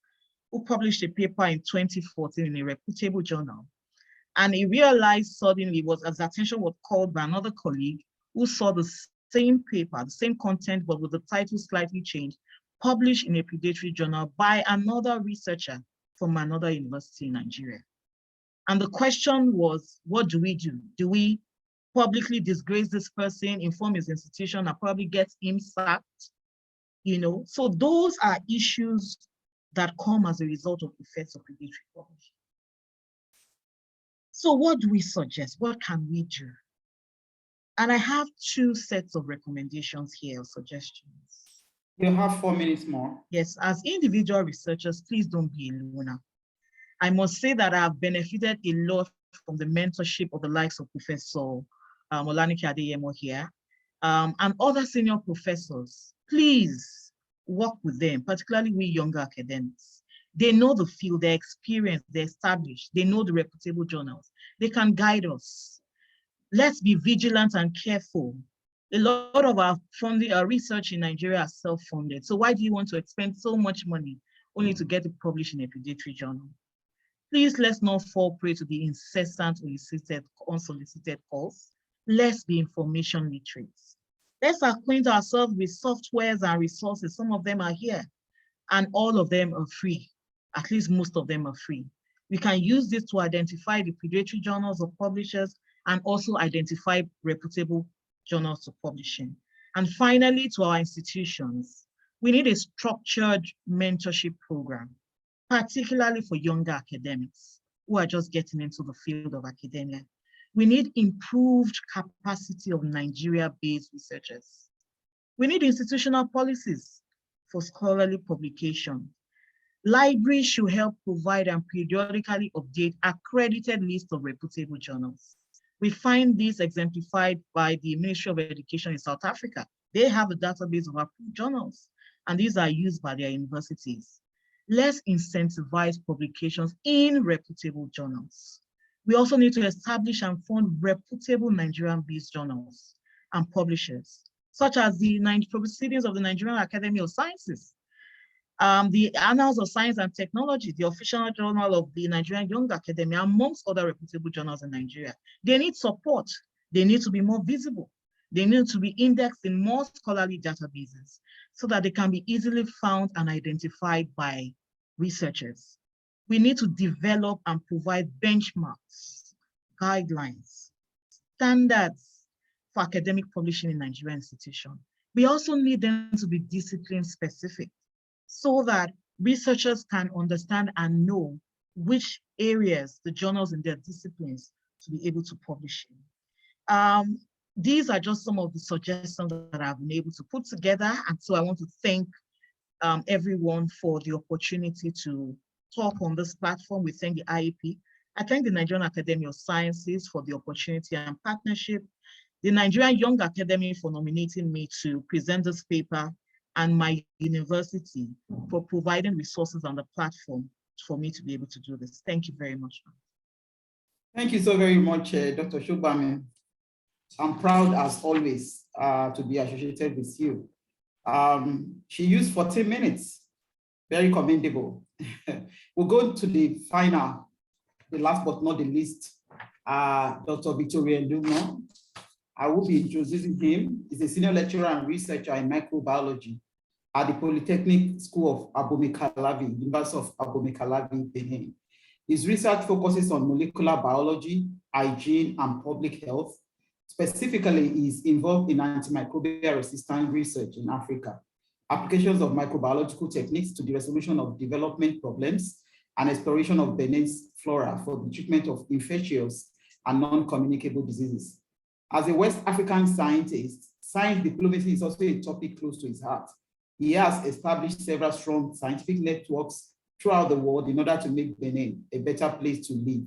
who published a paper in 2014 in a reputable journal. And he realized suddenly his attention was called by another colleague who saw the same paper, the same content, but with the title slightly changed, published in a predatory journal by another researcher from another university in Nigeria. And the question was, what do we do? Do we publicly disgrace this person, inform his institution, and probably get him sacked? So those are issues that come as a result of effects of predatory publishing. So what do we suggest? What can we do? And I have 2 sets of recommendations here, or suggestions. You have 4 minutes more. Yes, as individual researchers, please don't be a loner. I must say that I've benefited a lot from the mentorship of the likes of Professor Olanike Adeyemo here, and other senior professors. Please work with them, particularly we younger academics. They know the field, they're experienced, they're established, they know the reputable journals. They can guide us. Let's be vigilant and careful. A lot of our funding, our research in Nigeria are self-funded. So why do you want to expend so much money only to get it published in a predatory journal? Please, let's not fall prey to the incessant, unsolicited calls. Let's be information literate. Let's acquaint ourselves with softwares and resources. Some of them are here, and all of them are free. At least most of them are free. We can use this to identify the predatory journals of publishers and also identify reputable journals to publishing. And finally, to our institutions, we need a structured mentorship program, particularly for younger academics who are just getting into the field of academia. We need improved capacity of Nigeria-based researchers. We need institutional policies for scholarly publication. Libraries should help provide and periodically update accredited list of reputable journals. We find this exemplified by the Ministry of Education in South Africa. They have a database of approved journals, and these are used by their universities. Let's incentivize publications in reputable journals. We also need to establish and fund reputable Nigerian-based journals and publishers, such as the proceedings of the Nigerian Academy of Sciences, the Annals of Science and Technology, the official journal of the Nigerian Young Academy, amongst other reputable journals in Nigeria. They need support. They need to be more visible. They need to be indexed in more scholarly databases so that they can be easily found and identified by researchers. We need to develop and provide benchmarks, guidelines, standards for academic publishing in Nigerian institutions. We also need them to be discipline specific, so that researchers can understand and know which areas the journals in their disciplines to be able to publish in. These are just some of the suggestions that I've been able to put together. And so I want to thank everyone for the opportunity to talk on this platform. We thank the IAP. I thank the Nigerian Academy of Sciences for the opportunity and partnership, the Nigerian Young Academy for nominating me to present this paper, and my university for providing resources on the platform for me to be able to do this. Thank you very much. Thank you so very much, Dr. Sogbanmu. I'm proud, as always, to be associated with you. She used 14 minutes, very commendable. We'll go to the final, the last but not the least, Dr. Victoria Ndugno. I will be introducing him. He's a senior lecturer and researcher in microbiology at the Polytechnic School of Abomey-Calavi, University of Abomey-Calavi, Benin. His research focuses on molecular biology, hygiene, and public health. Specifically, he's involved in antimicrobial resistant research in Africa, applications of microbiological techniques to the resolution of development problems, and exploration of Benin's flora for the treatment of infectious and non-communicable diseases. As a West African scientist, science diplomacy is also a topic close to his heart. He has established several strong scientific networks throughout the world in order to make Benin a better place to live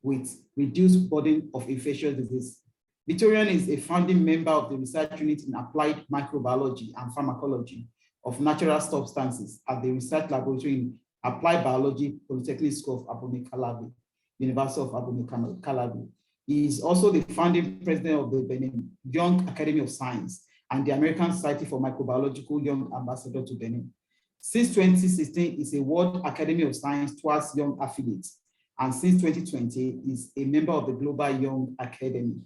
with reduced burden of infectious disease. Victorian is a founding member of the research unit in applied microbiology and pharmacology of natural substances at the research laboratory in applied biology, Polytechnic School of Abomey-Calavi, University of Abomey-Calavi. He is also the founding president of the Benin Young Academy of Science and the American Society for Microbiological Young Ambassador to Benin. Since 2016, is a World Academy of Science Twice Young affiliate, and since 2020, is a member of the Global Young Academy.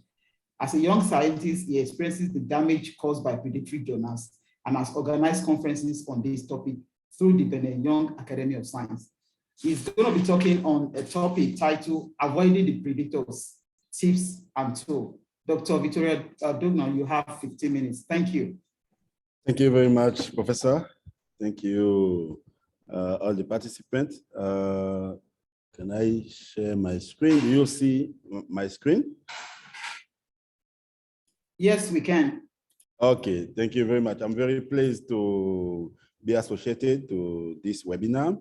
As a young scientist, he experiences the damage caused by predatory journals and has organized conferences on this topic through the Benin Young Academy of Science. He's going to be talking on a topic titled Avoiding the Predators, Tips and Tools. Dr. Victoria Ndugno, you have 15 minutes. Thank you. Thank you very much, Professor. Thank you, all the participants. Can I share my screen? Do you see my screen? Yes, we can. Okay, thank you very much. I'm very pleased to be associated to this webinar.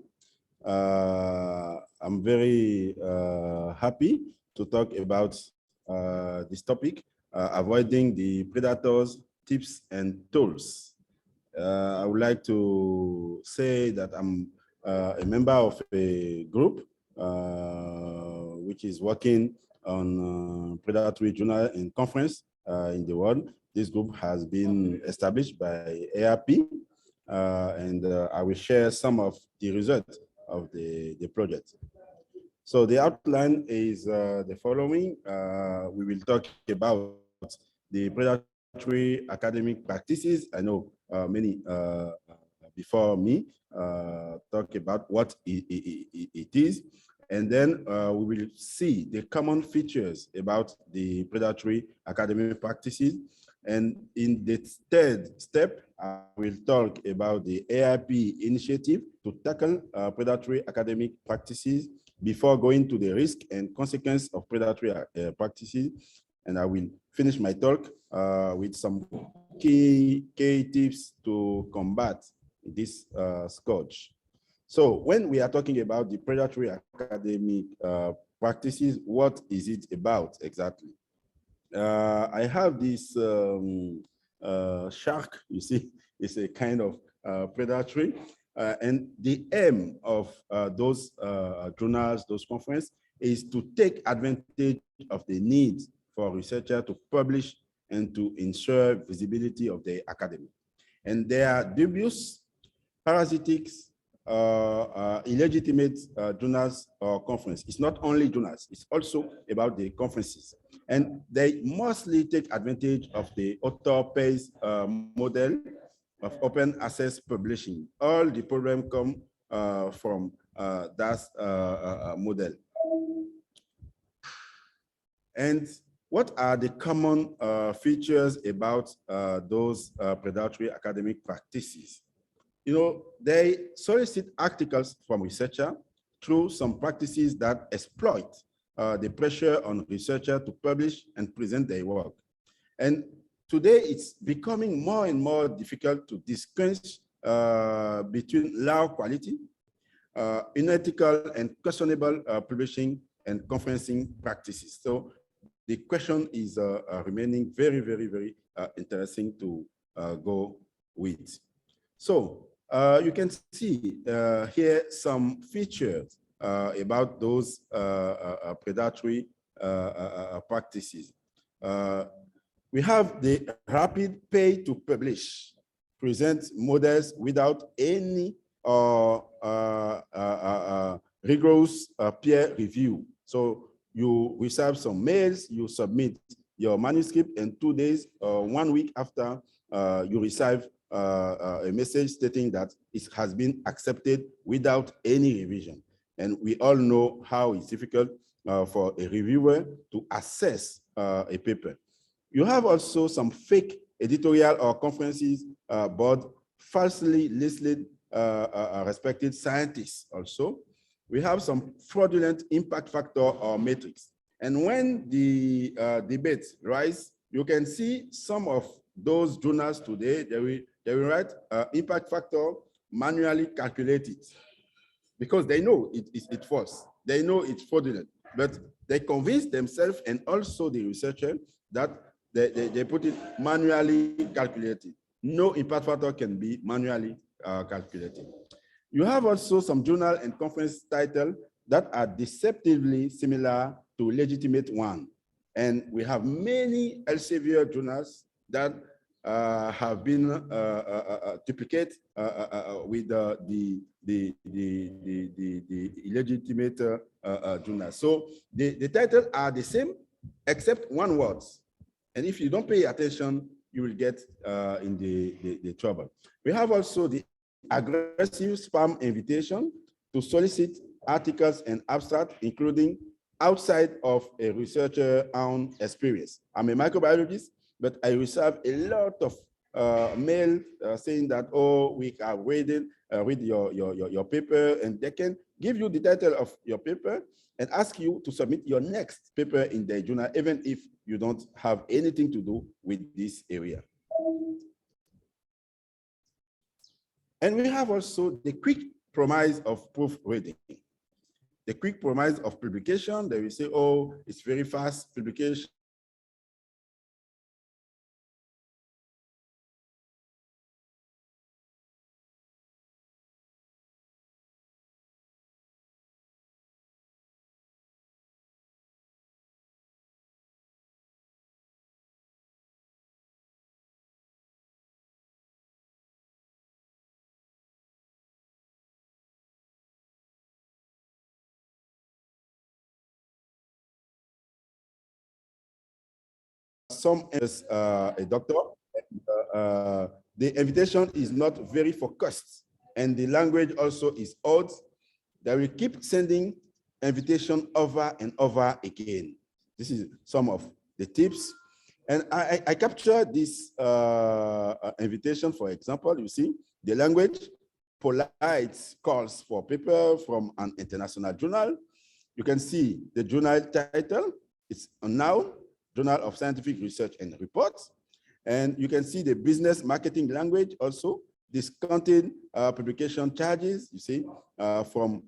I'm very happy to talk about this topic, avoiding the predators, tips and tools. I would like to say that I'm a member of a group which is working on predatory journal and conference in the world. This group has been established by ARP, and I will share some of the results of the project. So the outline is the following. We will talk about the predatory academic practices. I know many before me talk about what it is. And then we will see the common features about the predatory academic practices. And in the third step, I will talk about the ARP initiative to tackle predatory academic practices before going to the risk and consequence of predatory practices. And I will finish my talk with some key tips to combat this scourge. So when we are talking about the predatory academic practices, what is it about exactly? I have this shark, you see, it's a kind of predatory. And the aim of those journals, those conferences, is to take advantage of the need for researchers to publish and to ensure visibility of the academy. And there are dubious, parasitic, illegitimate journals or conference. It's not only journals, it's also about the conferences. And they mostly take advantage of the author-pays model of open access publishing. All the programs come from that model. And what are the common features about those predatory academic practices? You know, they solicit articles from researchers through some practices that exploit the pressure on researchers to publish and present their work. And today it's becoming more and more difficult to distinguish between low quality, unethical and questionable publishing and conferencing practices. So the question is remaining very, very, very interesting to go with. So you can see here some features about those predatory practices. We have the rapid pay to publish, present models without any rigorous peer review. So you receive some mails, you submit your manuscript, and 2 days or 1 week after you receive a message stating that it has been accepted without any revision. And we all know how it's difficult for a reviewer to assess a paper. You have also some fake editorial or conferences board falsely listed respected scientists also. We have some fraudulent impact factor or metrics. And when the debates rise, you can see some of those journals today, they will write impact factor manually calculated because they know it's false. They know it's fraudulent, but they convince themselves and also the researcher that they put it manually calculated. No impact factor can be manually calculated. You have also some journal and conference titles that are deceptively similar to legitimate one. And we have many Elsevier journals that have been duplicated with the illegitimate journal. So the titles are the same, except one word. And if you don't pay attention, you will get in the trouble. We have also the aggressive spam invitation to solicit articles and abstracts, including outside of a researcher own experience. I'm a microbiologist, but I receive a lot of mail saying that, oh, we are read your paper, and they can give you the title of your paper and ask you to submit your next paper in the journal, even if you don't have anything to do with this area. And we have also the quick promise of proofreading. The quick promise of publication, they will say, oh, it's very fast publication. Some is a doctor. The invitation is not very focused, and the language also is odd. They will keep sending invitation over and over again. This is some of the tips. And I captured this invitation, for example, you see, the language, polite calls for paper from an international journal. You can see the journal title, it's a noun, Journal of Scientific Research and Reports. And you can see the business marketing language also, discounted publication charges, you see, from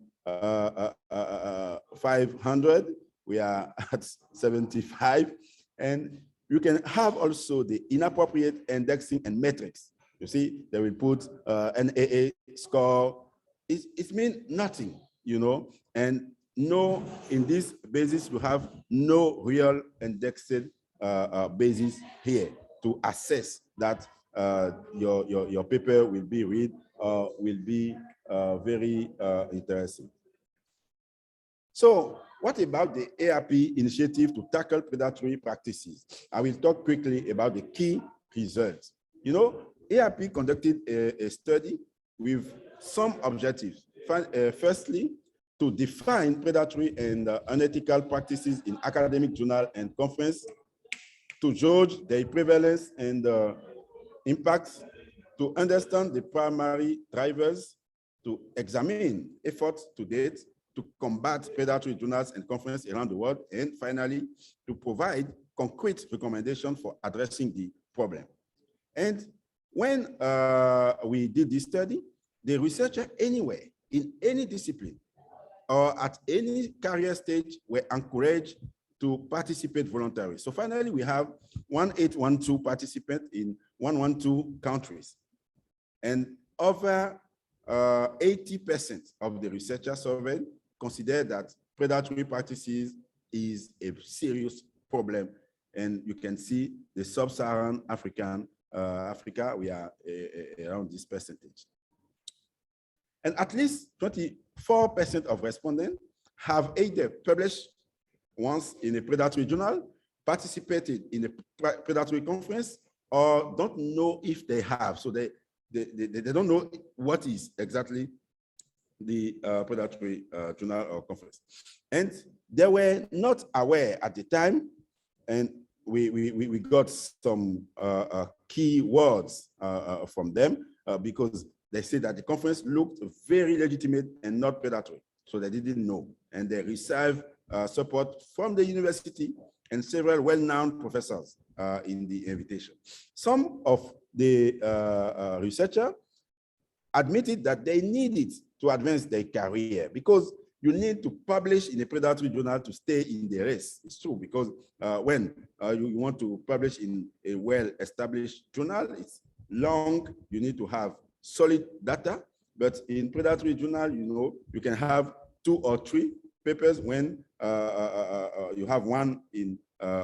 500, we are at 75. And you can have also the inappropriate indexing and metrics. You see, they will put NAA score. It means nothing, you know, and no, in this basis, you have no real indexed basis here to assess that your paper will be read, will be very interesting. So what about the ARP initiative to tackle predatory practices? I will talk quickly about the key results. You know, ARP conducted a study with some objectives. Firstly, to define predatory and unethical practices in academic journal and conference, to judge their prevalence and impacts, to understand the primary drivers, to examine efforts to date to combat predatory journals and conferences around the world, and finally, to provide concrete recommendations for addressing the problem. And when we did this study, the researcher anywhere, in any discipline, or at any career stage were encouraged to participate voluntarily. So finally, we have 1812 participants in 112 countries. And over 80% of the researchers surveyed consider that predatory practices is a serious problem. And you can see the sub-Saharan Africa, we are around this percentage. And at least 24% of respondents have either published once in a predatory journal, participated in a predatory conference, or don't know if they have. So they don't know what is exactly the predatory journal or conference. And they were not aware at the time, and we got some key words from them because they said that the conference looked very legitimate and not predatory. So they didn't know. And they received support from the university and several well-known professors in the invitation. Some of the researchers admitted that they needed to advance their career because you need to publish in a predatory journal to stay in the race. It's true, because when you want to publish in a well-established journal, it's long, you need to have solid data, but in predatory journal, you know, you can have 2 or 3 papers when you have one in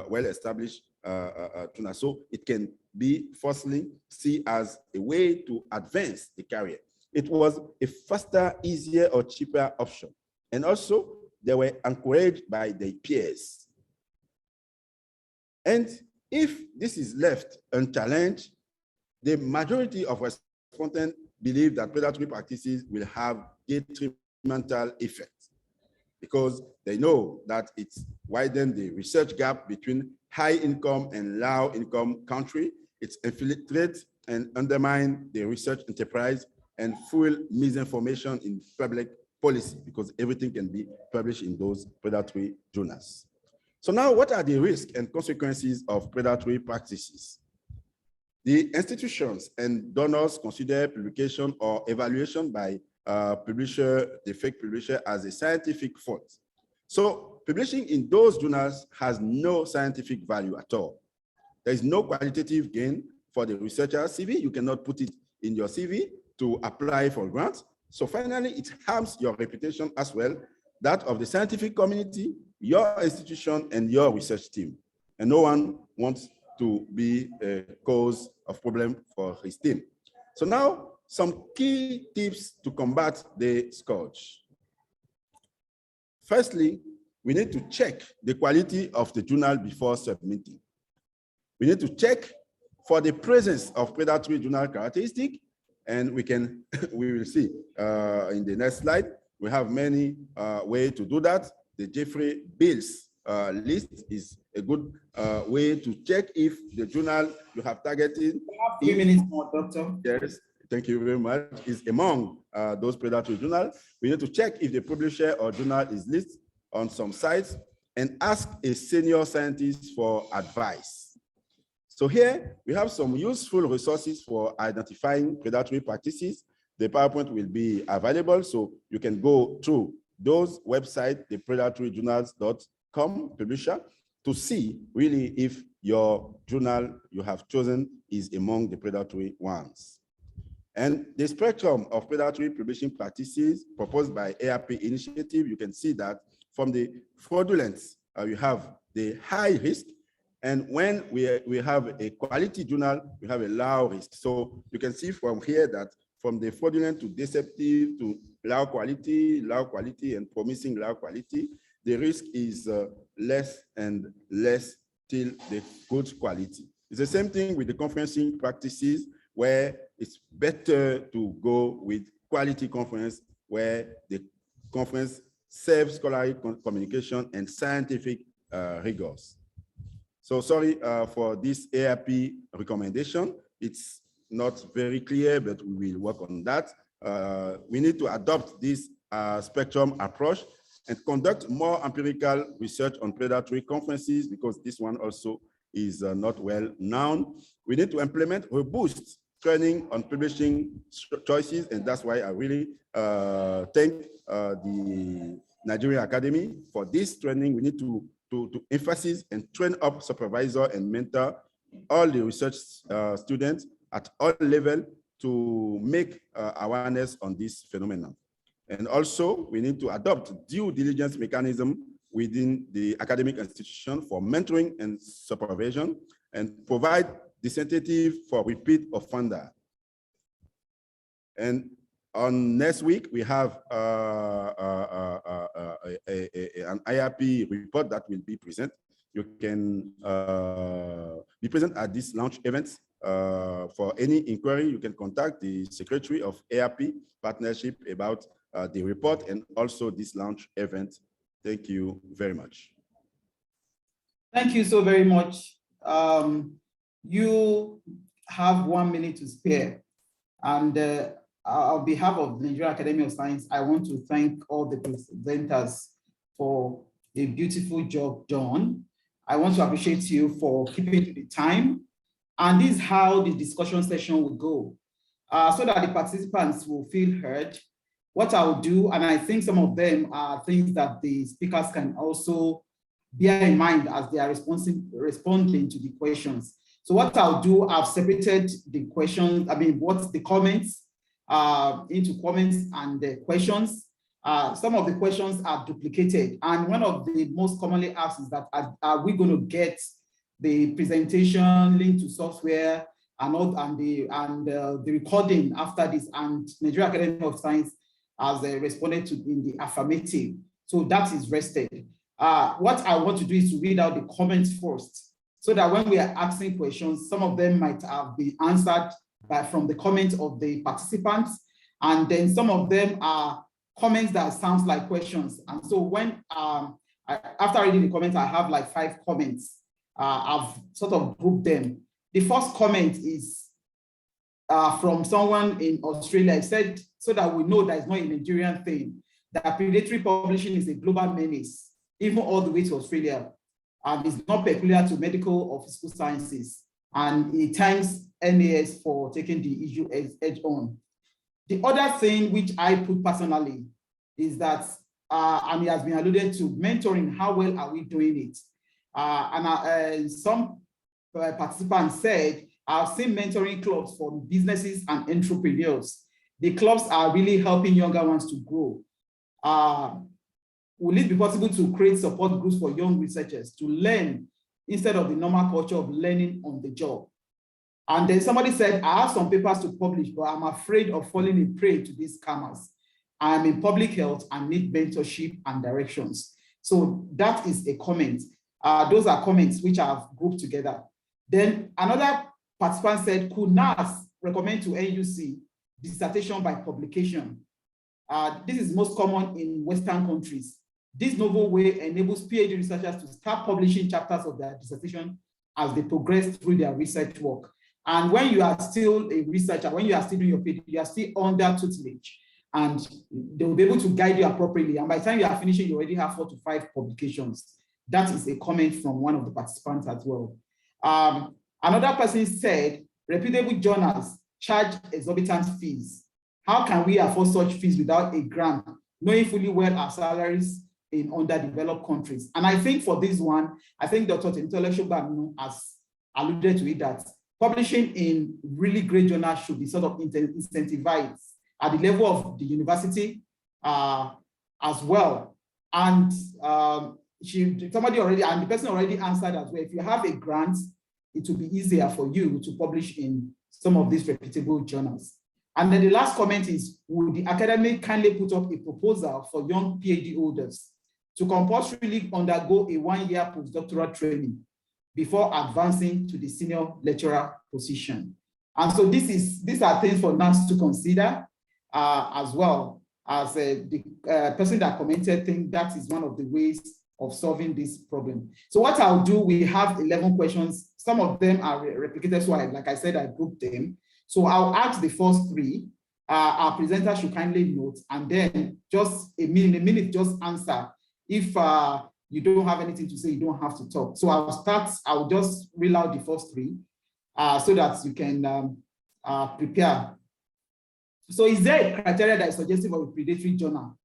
well-established journal. So it can be firstly seen as a way to advance the career. It was a faster, easier, or cheaper option. And also, they were encouraged by their peers. And if this is left unchallenged, the majority of respondents believe that predatory practices will have detrimental effects because they know that it's widened the research gap between high income and low income countries. It's infiltrated and undermine the research enterprise and fuel misinformation in public policy, because everything can be published in those predatory journals. So now, what are the risks and consequences of predatory practices? The institutions and donors consider publication or evaluation by publisher, the fake publisher, as a scientific fault. So publishing in those journals has no scientific value at all. There is no qualitative gain for the researcher's CV. You cannot put it in your CV to apply for grants. So finally, it harms your reputation as well, that of the scientific community, your institution, and your research team. And no one wants to be a cause of problem for his team. So now, some key tips to combat the scourge. Firstly, we need to check the quality of the journal before submitting. We need to check for the presence of predatory journal characteristic, and we will see in the next slide. We have many ways to do that. The Jeffrey Bills list is a good way to check if the journal you have targeted. 3 minutes more, Doctor. Yes, thank you very much. Is among those predatory journals. We need to check if the publisher or journal is listed on some sites and ask a senior scientist for advice. So here we have some useful resources for identifying predatory practices. The PowerPoint will be available, so you can go through those websites, the predatoryjournals.com publisher, to see really if your journal you have chosen is among the predatory ones. And the spectrum of predatory publishing practices proposed by ARP initiative, you can see that from the fraudulent, you have the high risk, and when we have a quality journal, we have a low risk. So you can see from here that from the fraudulent to deceptive to low quality, and promising low quality, the risk is less and less till the good quality. It's the same thing with the conferencing practices, where it's better to go with quality conference, where the conference serves scholarly communication and scientific rigors. So sorry for this ARP recommendation. It's not very clear, but we will work on that. We need to adopt this spectrum approach and conduct more empirical research on predatory conferences, because this one also is not well known. We need to implement robust training on publishing choices, and that's why I really thank the Nigerian Academy for this training. We need to emphasize and train up supervisor and mentor all the research students at all levels to make awareness on this phenomenon. And also, we need to adopt due diligence mechanism within the academic institution for mentoring and supervision, and provide disincentive for repeat offender. And on next week, we have an IRP report that will be present. You can be present at this launch event. For any inquiry, you can contact the Secretary of ARP Partnership about the report and also this launch event. Thank you very much. Thank you so very much. You have 1 minute to spare. And on behalf of the Nigerian Academy of Science, I want to thank all the presenters for a beautiful job done. I want to appreciate you for keeping to the time. And this is how the discussion session will go, so that the participants will feel heard. What I'll do, and I think some of them are things that the speakers can also bear in mind as they are responding to the questions. So what I'll do, I've separated the questions, what's the comments into comments and the questions. Some of the questions are duplicated. And one of the most commonly asked is that, are we going to get the presentation, link to software, and the recording after this? And Nigerian Academy of Science has responded to in the affirmative. So that is rested. What I want to do is to read out the comments first, so that when we are asking questions, some of them might have been answered from the comments of the participants, and then some of them are comments that sounds like questions. And so when after reading the comments, I have like 5 comments. I've sort of grouped them. The first comment is, from someone in Australia. He said, so that we know that it's not a Nigerian thing, that predatory publishing is a global menace, even all the way to Australia. And it's not peculiar to medical or physical sciences. And he thanks NAS for taking the issue edge on. The other thing which I put personally is that, and it has been alluded to, mentoring, how well are we doing it? Some participants said, I've seen mentoring clubs for businesses and entrepreneurs. The clubs are really helping younger ones to grow. Will it be possible to create support groups for young researchers to learn instead of the normal culture of learning on the job? And then somebody said, I have some papers to publish, but I'm afraid of falling a prey to these scammers. I'm in public health and need mentorship and directions. So that is a comment. Those are comments which I have grouped together. Then another participant said, could NAS recommend to NUC dissertation by publication? This is most common in Western countries. This novel way enables PhD researchers to start publishing chapters of their dissertation as they progress through their research work. And when you are still a researcher, when you are still doing your PhD, you are still under tutelage, and they will be able to guide you appropriately. And by the time you are finishing, you already have 4 to 5 publications. That is a comment from one of the participants as well. Another person said, reputable journals charge exorbitant fees. How can we afford such fees without a grant, knowing fully well our salaries in underdeveloped countries? And I think for this one, I think Dr. Temitope has alluded to it, that publishing in really great journals should be sort of incentivized at the level of the university as well. And somebody already, and the person already answered as well, if you have a grant, it will be easier for you to publish in some of these reputable journals. And then the last comment is, would the academy kindly put up a proposal for young PhD holders to compulsorily undergo a 1-year postdoctoral training before advancing to the senior lecturer position? And so these are things for NAS to consider, as well as the person that commented think that is one of the ways of solving this problem. So what I'll do, we have 11 questions. Some of them are replicated, so like I said, I grouped them. So I'll ask the first 3. Our presenter should kindly note, and then just a minute, just answer. If you don't have anything to say, you don't have to talk. So I'll just reel out the first 3 so that you can prepare. So is there a criteria that is suggestive of a predatory journal,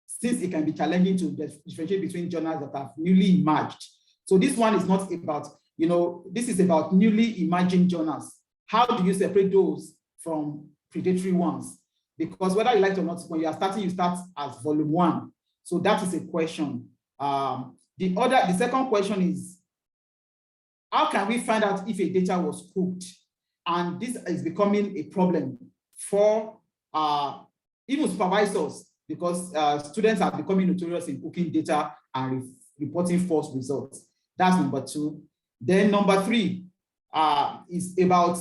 since it can be challenging to differentiate between journals that have newly emerged? So this one is not about, this is about newly emerging journals. How do you separate those from predatory ones? Because whether you like it or not, when you are starting, you start as volume 1. So that is a question. The second question is, how can we find out if a data was cooked? And this is becoming a problem for even supervisors, because students are becoming notorious in cooking data and reporting false results. That's number 2. Then number 3 is about,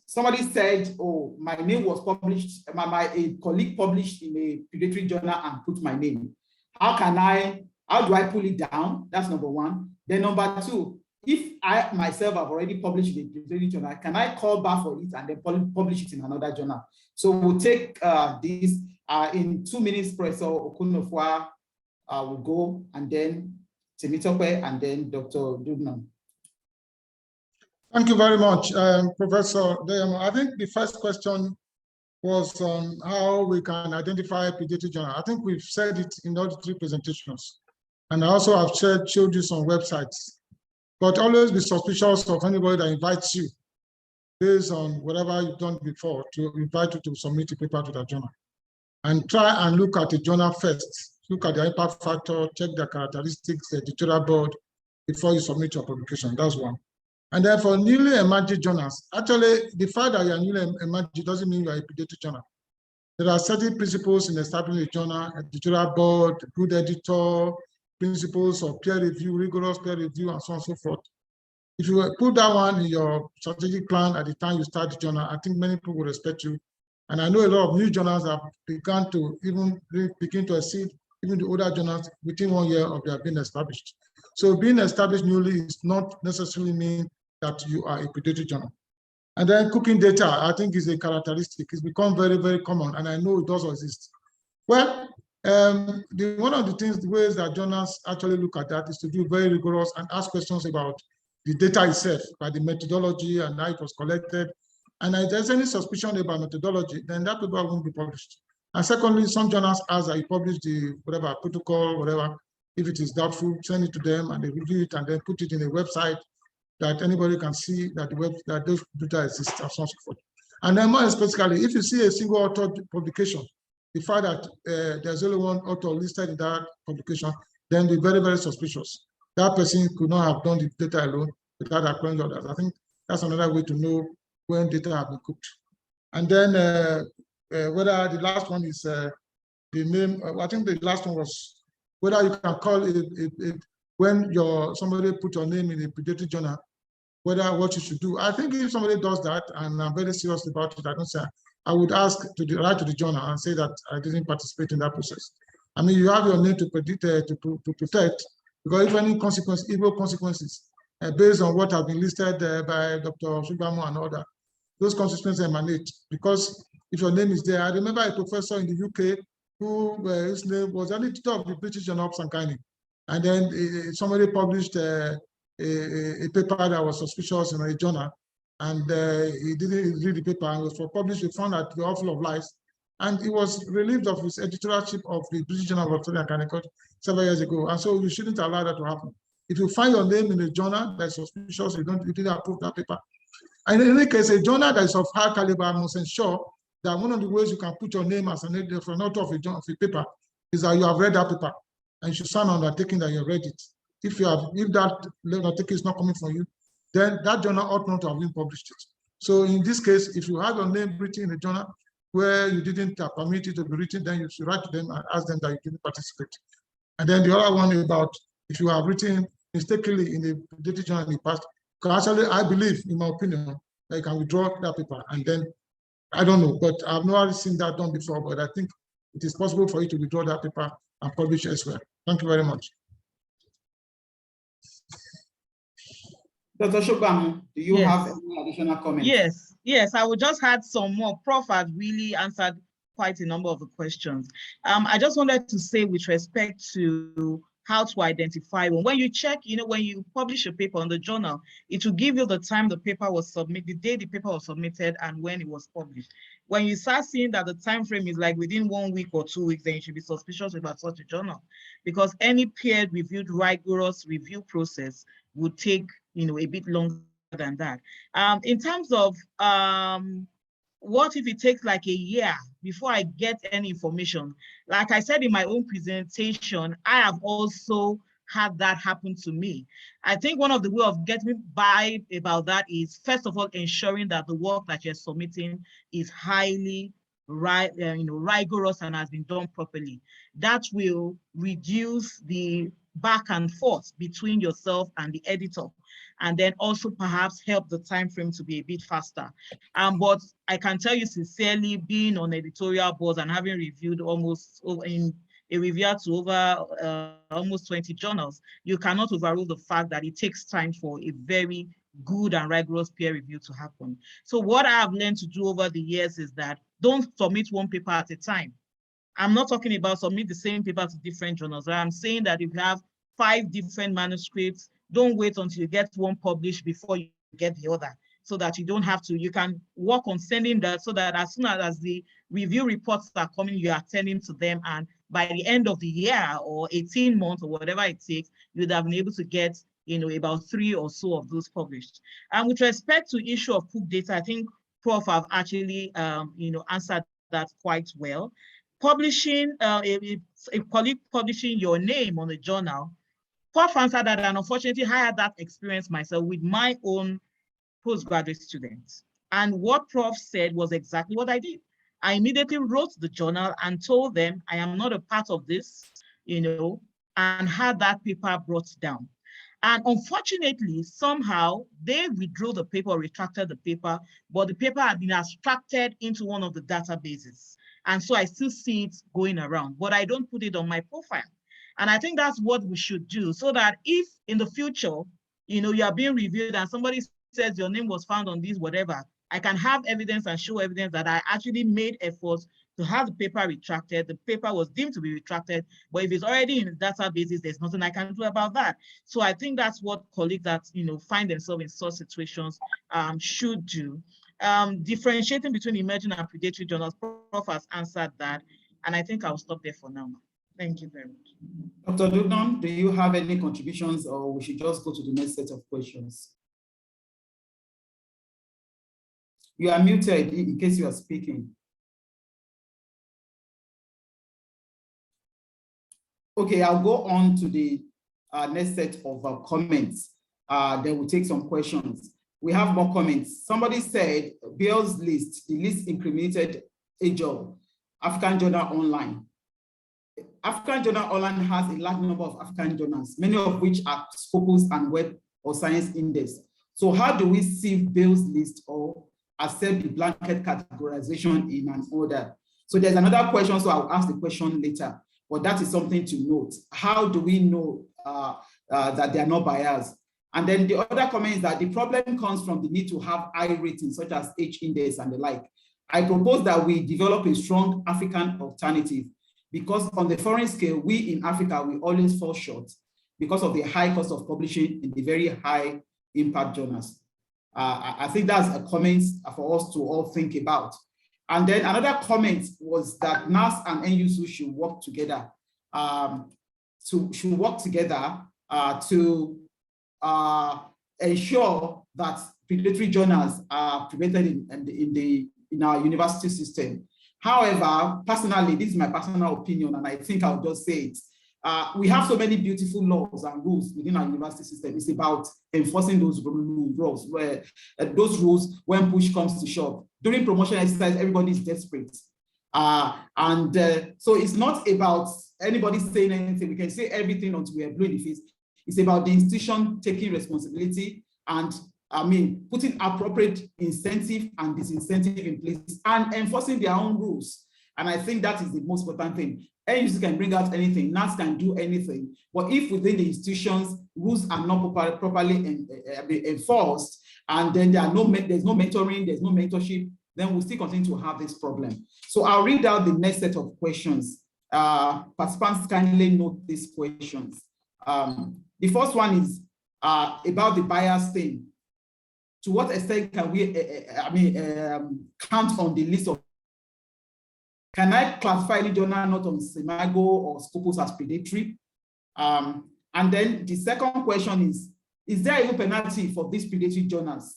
somebody said, oh, my name was published, a colleague published in a predatory journal and put my name. How do I pull it down? That's number 1. Then number 2, if I myself have already published in a predatory journal, can I call back for it and then publish it in another journal? So we'll take this in 2 minutes. Professor Okonofua will go, and then Temitope, and then Dr. Dubnan. Thank you very much, Professor Deyamo. I think the first question was on how we can identify a predatory journal. I think we've said it in all the 3 presentations. And I also have showed you some websites. But always be suspicious of anybody that invites you based on whatever you've done before to invite you to submit a paper to the journal. And try and look at the journal first. Look at the impact factor, check the characteristics, the editorial board before you submit your publication. That's one. And then for newly emerging journals, actually, the fact that you are newly emerging doesn't mean you are a predatory journal. There are certain principles in establishing a journal, editorial board, good editor, principles of peer review, rigorous peer review, and so on and so forth. If you put that one in your strategic plan at the time you start the journal, I think many people will respect you. And I know a lot of new journals have begun to begin to exceed even the older journals within 1 year of their being established. So being established newly is not necessarily mean that you are a predatory journal. And then cooking data, I think, is a characteristic. It's become very, very common, and I know it does exist. Well, one of the ways that journals actually look at that is to be very rigorous and ask questions about the data itself, by the methodology and how it was collected. And if there's any suspicion about methodology, then that paper won't be published. And secondly, some journals ask that you publish the whatever protocol, whatever. If it is doubtful, send it to them and they review it and then put it in a website that anybody can see that that those data exist and so on and so forth. And then more specifically, if you see a single author publication, the fact that there's only one author listed in that publication, then be very, very suspicious. That person could not have done the data alone without acquiring others. I think that's another way to know when data have been cooked. And then whether the last one is the name, I think the last one was whether you can call it when somebody put your name in a predatory journal, whether what you should do. I think if somebody does that, and I'm very serious about it, I don't say, I would ask to write to the journal and say that I didn't participate in that process. I mean, you have your name to protect, because if any consequence, evil consequences, based on what have been listed by Dr. Sogbanmu and others, those consequences emanate. Because if your name is there, I remember a professor in the UK who his name was an editor of the British Journal of Sankani, and then somebody published a paper that was suspicious in a journal, and he didn't read the paper and was published. He found out the awful of lies, and he was relieved of his editorship of the British Journal of Academy several years ago. And so we shouldn't allow that to happen. If you find your name in a journal that's suspicious, you didn't approve that paper. And in any case, a journal that is of high caliber must ensure that one of the ways you can put your name as an editor for an author of a paper is that you have read that paper, and you should sign on undertaking that you have read it. If that undertaking is not coming from you, then that journal ought not to have been published. So in this case, if you have your name written in a journal where you didn't permit it to be written, then you should write to them and ask them that you didn't participate. And then the other one about if you have written mistakenly in a data journal in the past, because actually I believe, in my opinion, that you can withdraw that paper. And then I don't know, but I've not seen that done before, but I think it is possible for you to withdraw that paper and publish elsewhere. Thank you very much. Dr. Sogbanmu, do you have any additional comments? Yes, I would just add some more. Prof has really answered quite a number of the questions. I just wanted to say with respect to how to identify when you check, when you publish a paper on the journal, it will give you the time the paper was submitted, the day the paper was submitted, and when it was published. When you start seeing that the time frame is like within 1 week or 2 weeks, then you should be suspicious about such a journal, because any peer-reviewed rigorous review process would take a bit longer than that. In terms of what if it takes like a year before I get any information? Like I said in my own presentation, I have also had that happen to me. I think one of the ways of getting by about that is, first of all, ensuring that the work that you're submitting is highly rigorous and has been done properly. That will reduce the back and forth between yourself and the editor, and then also perhaps help the time frame to be a bit faster. But I can tell you sincerely, being on editorial boards and having reviewed almost in a review to over almost 20 journals, you cannot overrule the fact that it takes time for a very good and rigorous peer review to happen. So what I have learned to do over the years is that don't submit one paper at a time. I'm not talking about submit the same paper to different journals. I'm saying that if you have 5 different manuscripts, don't wait until you get one published before you get the other, so that you don't have to, you can work on sending that so that as soon as the review reports are coming, you are attending to them. And by the end of the year or 18 months or whatever it takes, you'd have been able to get about 3 or so of those published. And with respect to issue of cooked data, I think Prof have actually answered that quite well. Publishing, a colleague publishing your name on a journal, Prof answered that, and unfortunately I had that experience myself with my own postgraduate students. And what Prof said was exactly what I did. I immediately wrote the journal and told them I am not a part of this, and had that paper brought down. And unfortunately, somehow they withdrew the paper, retracted the paper, but the paper had been abstracted into one of the databases. And so I still see it going around, but I don't put it on my profile. And I think that's what we should do, so that if in the future, you are being reviewed and somebody says your name was found on this, whatever, I can have evidence and show evidence that I actually made efforts to have the paper retracted. The paper was deemed to be retracted, but if it's already in the databases, there's nothing I can do about that. So I think that's what colleagues that find themselves in such situations should do. Differentiating between emerging and predatory journals, Prof has answered that, and I think I'll stop there for now. Thank you very much. Dr. Dugnan, do you have any contributions, or we should just go to the next set of questions? You are muted in case you are speaking. Okay, I'll go on to the next set of comments. Then we'll take some questions. We have more comments. Somebody said, Bill's list, the list incriminated AJRH, African Journal Online. African Journal Online has a large number of African journals, many of which are Scopus and Web or Science Index. So how do we sieve Bill's list or accept the blanket categorization in an order? So there's another question, so I'll ask the question later, but that is something to note. How do we know that they are not biased? And then the other comment is that the problem comes from the need to have high ratings such as H index and the like. I propose that we develop a strong African alternative, because on the foreign scale, we in Africa, we always fall short because of the high cost of publishing in the very high impact journals. I think that's a comment for us to all think about. And then another comment was that NAS and NUSU should work together to ensure that predatory journals are prevented in our university system. However, personally, this is my personal opinion, and I think I'll just say it. We have so many beautiful laws and rules within our university system. It's about enforcing those rules, where those rules, when push comes to shove. During promotion exercise, everybody is desperate. So it's not about anybody saying anything. We can say everything until we are blue in the face. It's about the institution taking responsibility and putting appropriate incentive and disincentive in place and enforcing their own rules. And I think that is the most important thing. NUC can bring out anything, NAS can do anything, but if within the institutions, rules are not properly enforced, and then there's no mentoring, there's no mentorship, then we'll still continue to have this problem. So I'll read out the next set of questions. Participants kindly note these questions. The first one is about the bias thing. To what extent can we count on the list of? Can I classify any journal not on Semago or Scopus as predatory? And then the second question is there any penalty for these predatory journals?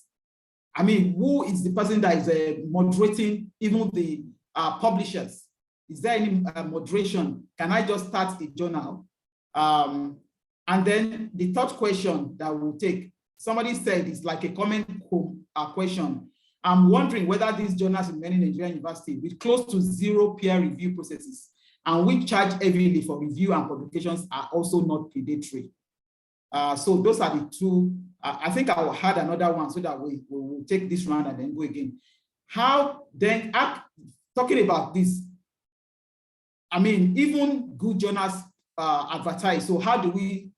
Who is the person that is moderating even the publishers? Is there any moderation? Can I just start a journal? And then the third question that we'll take, somebody said it's like a comment question. I'm wondering whether these journals in many Nigerian universities with close to zero peer review processes and which charge heavily for review and publications are also not predatory. So those are the two. I think I will add another one so that we will take this round and then go again. How then, talking about this, even good journals advertise. So how do we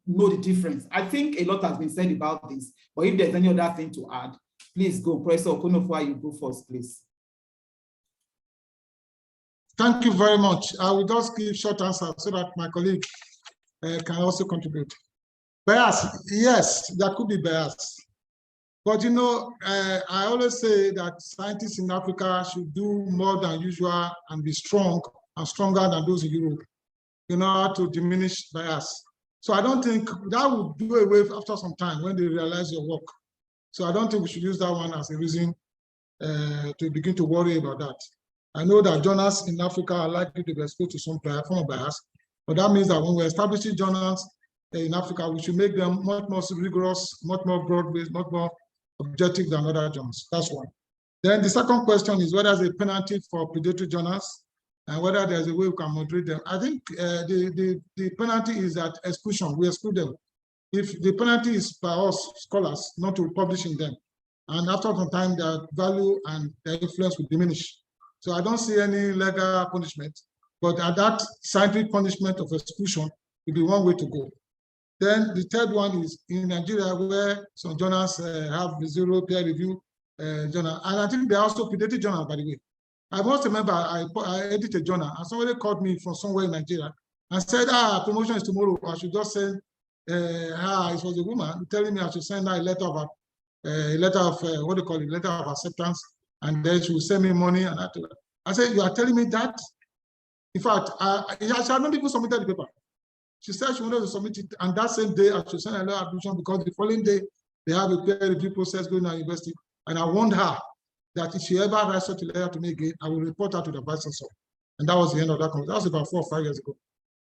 know the difference? I think a lot has been said about this, but if there's any other thing to add, please go. Professor Okonofua, you go first, please. Thank you very much. I will just give short answers so that my colleague can also contribute. Bias, yes, there could be bias. But I always say that scientists in Africa should do more than usual and be strong and stronger than those in Europe in order to diminish bias. So I don't think that would do away after some time when they realize your work. So I don't think we should use that one as a reason to begin to worry about that. I know that journals in Africa are likely to be exposed to some form of bias, but that means that when we're establishing journals in Africa, we should make them much more rigorous, much more broad-based, much more objective than other journals. That's one. Then the second question is whether there's a penalty for predatory journals and whether there's a way we can moderate them. I think the penalty is that exclusion. We exclude them. If the penalty is by us scholars not to publish in them, and after some time their value and their influence will diminish. So I don't see any legal punishment, but at that scientific punishment of exclusion will be one way to go. Then the third one is in Nigeria, where some journals have zero peer review, journal. And I think they also predatory journals, by the way. I must remember I edited a journal and somebody called me from somewhere in Nigeria and said, promotion is tomorrow. I should just send it was a woman telling me I should send her a letter of what do you call it, letter of acceptance, and then she will send me money. And I said, you are telling me that? In fact, she had not even submitted the paper. She said she wanted to submit it, and that same day I should send a letter of admission because the following day they have a peer review process going on at university. And I warned her that if she ever writes such a letter to me again, I will report her to the vice chancellor. And that was the end of that conversation. That was about 4 or 5 years ago.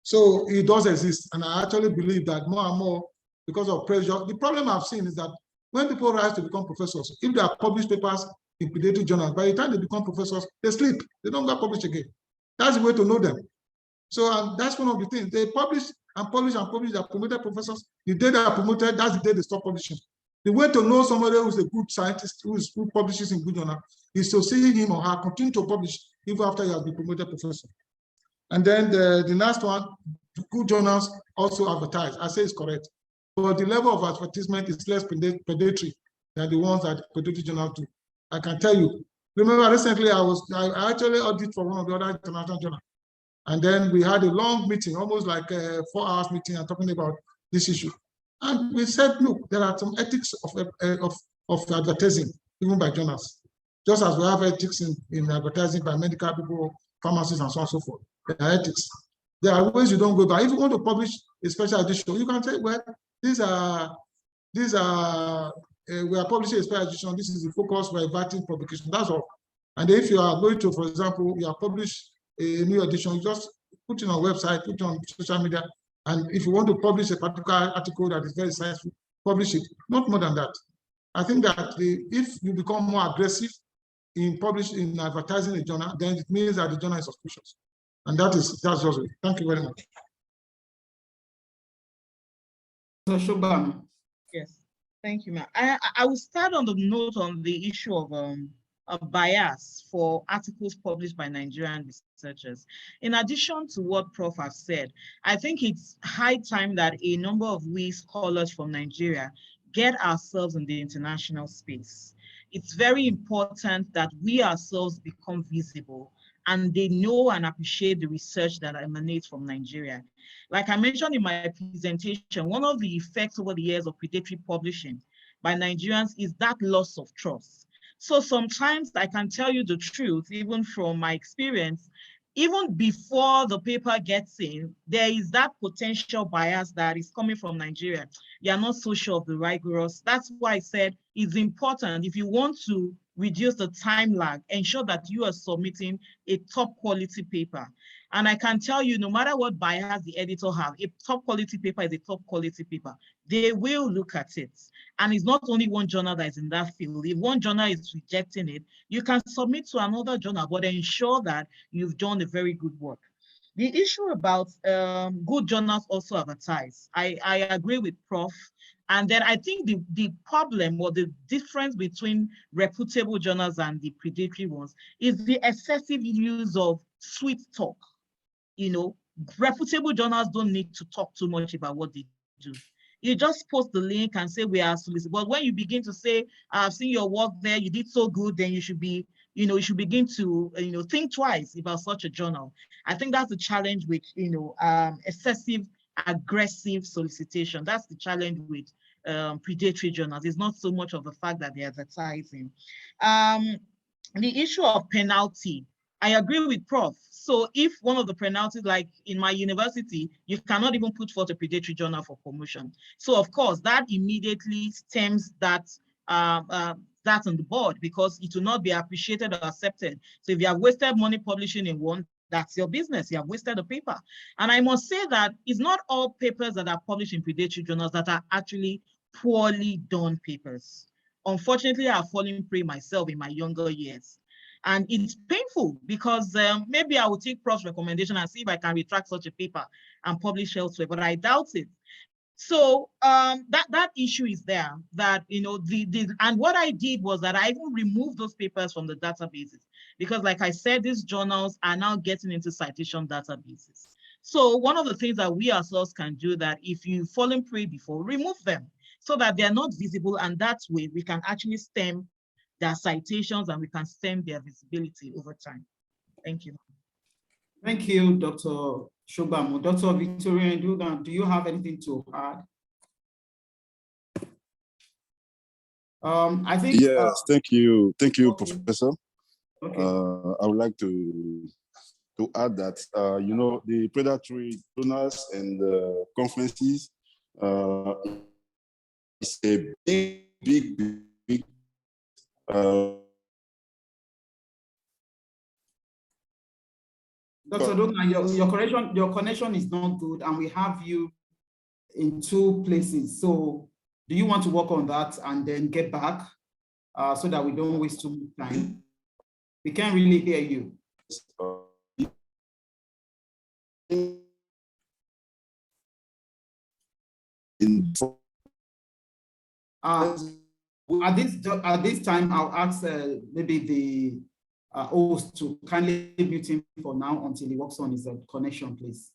So it does exist. And I actually believe that more and more, because of pressure, the problem I've seen is that when people rise to become professors, if they have published papers in predatory journals, by the time they become professors, they sleep. They don't get published again. That's the way to know them. So that's one of the things. They publish and publish and publish. They're promoted professors. The day they are promoted, that's the day they stop publishing. The way to know somebody who's a good scientist, who publishes in good journal, is to see him or her continue to publish even after you have been promoted professor. And then the last one, good journals also advertise. I say it's correct. But the level of advertisement is less predatory than the ones that predatory journals do. I can tell you. Remember, recently I actually audited for one of the other international journals. And then we had a long meeting, almost like a 4 hours meeting, and talking about this issue. And we said, look, there are some ethics of advertising, even by journals. Just as we have ethics in advertising by medical people, pharmacists, and so on and so forth. There are ethics. There are ways you don't go by. If you want to publish a special edition, you can say, well, we are publishing a special edition. This is the focus for inviting publication. That's all. And if you are going to, for example, you are published a new edition, you just put it on a website, put it on social media. And if you want to publish a particular article that is very insightful, publish it. Not more than that. I think that if you become more aggressive in advertising a journal, then it means that the journal is suspicious. And that's just it. Thank you very much. Sogbanmu. Yes, thank you, ma'am. I will start on the note on the issue of bias for articles published by Nigerian researchers. In addition to what Prof has said, I think it's high time that a number of we scholars from Nigeria get ourselves in the international space. It's very important that we ourselves become visible and they know and appreciate the research that emanates from Nigeria. Like I mentioned in my presentation, one of the effects over the years of predatory publishing by Nigerians is that loss of trust. So sometimes I can tell you the truth, even from my experience, even before the paper gets in, there is that potential bias that is coming from Nigeria. You are not so sure of the rigorous. That's why I said it's important, if you want to reduce the time lag, ensure that you are submitting a top quality paper. And I can tell you, no matter what bias the editor has, a top quality paper is a top quality paper. They will look at it. And it's not only one journal that is in that field. If one journal is rejecting it, you can submit to another journal, but ensure that you've done a very good work. The issue about good journals also advertise. I agree with Prof. And then I think the problem or the difference between reputable journals and the predatory ones is the excessive use of sweet talk. You know, reputable journals don't need to talk too much about what they do. You just post the link and say we are solicited. But when you begin to say, I've seen your work there, you did so good, then you should be, you should begin to, think twice about such a journal. I think that's the challenge with, excessive, aggressive solicitation. That's the challenge with predatory journals. It's not so much of the fact that they're advertising. The issue of penalty, I agree with Prof. So if one of the penalties, like in my university, you cannot even put forth a predatory journal for promotion. So of course, that immediately stems that that's on the board because it will not be appreciated or accepted. So if you have wasted money publishing in one, that's your business. You have wasted the paper. And I must say that it's not all papers that are published in predatory journals that are actually poorly done papers. Unfortunately, I've fallen prey myself in my younger years. And it's painful because maybe I will take Prof's recommendation and see if I can retract such a paper and publish elsewhere, but I doubt it. So that issue is there that, and what I did was that I even removed those papers from the databases because like I said, these journals are now getting into citation databases. So one of the things that we ourselves can do that if you've fallen prey before, remove them so that they're not visible and that way we can actually stem their citations, and we can stem their visibility over time. Thank you. Thank you, Dr. Sogbanmu. Dr. Victoria, do you have anything to add? I think. Yes, thank you, okay. Professor. Okay. I would like to add that you know, the predatory journals and conferences is a big. Dr. Dogan, your connection is not good, and we have you in 2 places. So do you want to work on that and then get back so that we don't waste too much time? We can't really hear you. At this time, I'll ask maybe the host to kindly mute him for now until he works on his connection, please,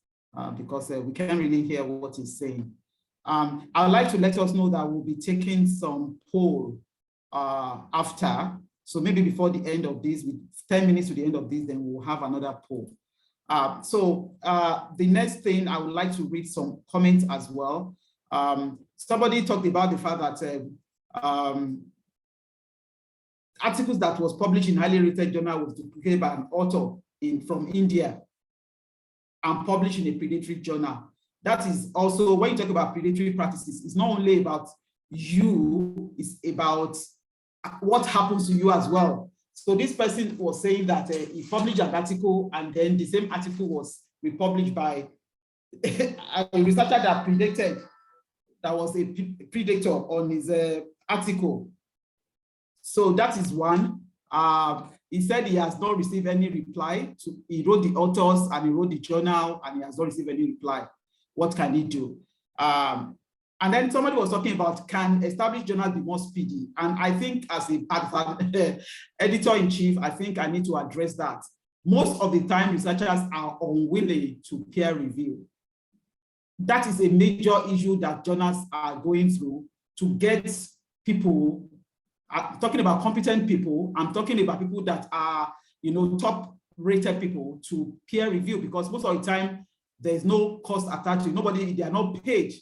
because we can't really hear what he's saying. I'd like to let us know that we'll be taking some poll after. So maybe before the end of this, with 10 minutes to the end of this, then we'll have another poll. The next thing, I would like to read some comments as well. Somebody talked about the fact that articles that was published in highly rated journal was duplicated by an author from India and published in a predatory journal. That is also, when you talk about predatory practices, it's not only about you, it's about what happens to you as well. So this person was saying that he published an article and then the same article was republished by a researcher that predicted, that was a predator on his article. So that is one. He said he has not received any reply. He wrote the authors and he wrote the journal and he has not received any reply. What can he do? And then somebody was talking about, can established journals be more speedy? And I think as an editor-in-chief, I think I need to address that. Most of the time, researchers are unwilling to peer review. That is a major issue that journals are going through to get people. I'm talking about competent people. I'm talking about people that are, you know, top-rated people to peer review, because most of the time there's no cost attached to it. Nobody, they are not paid.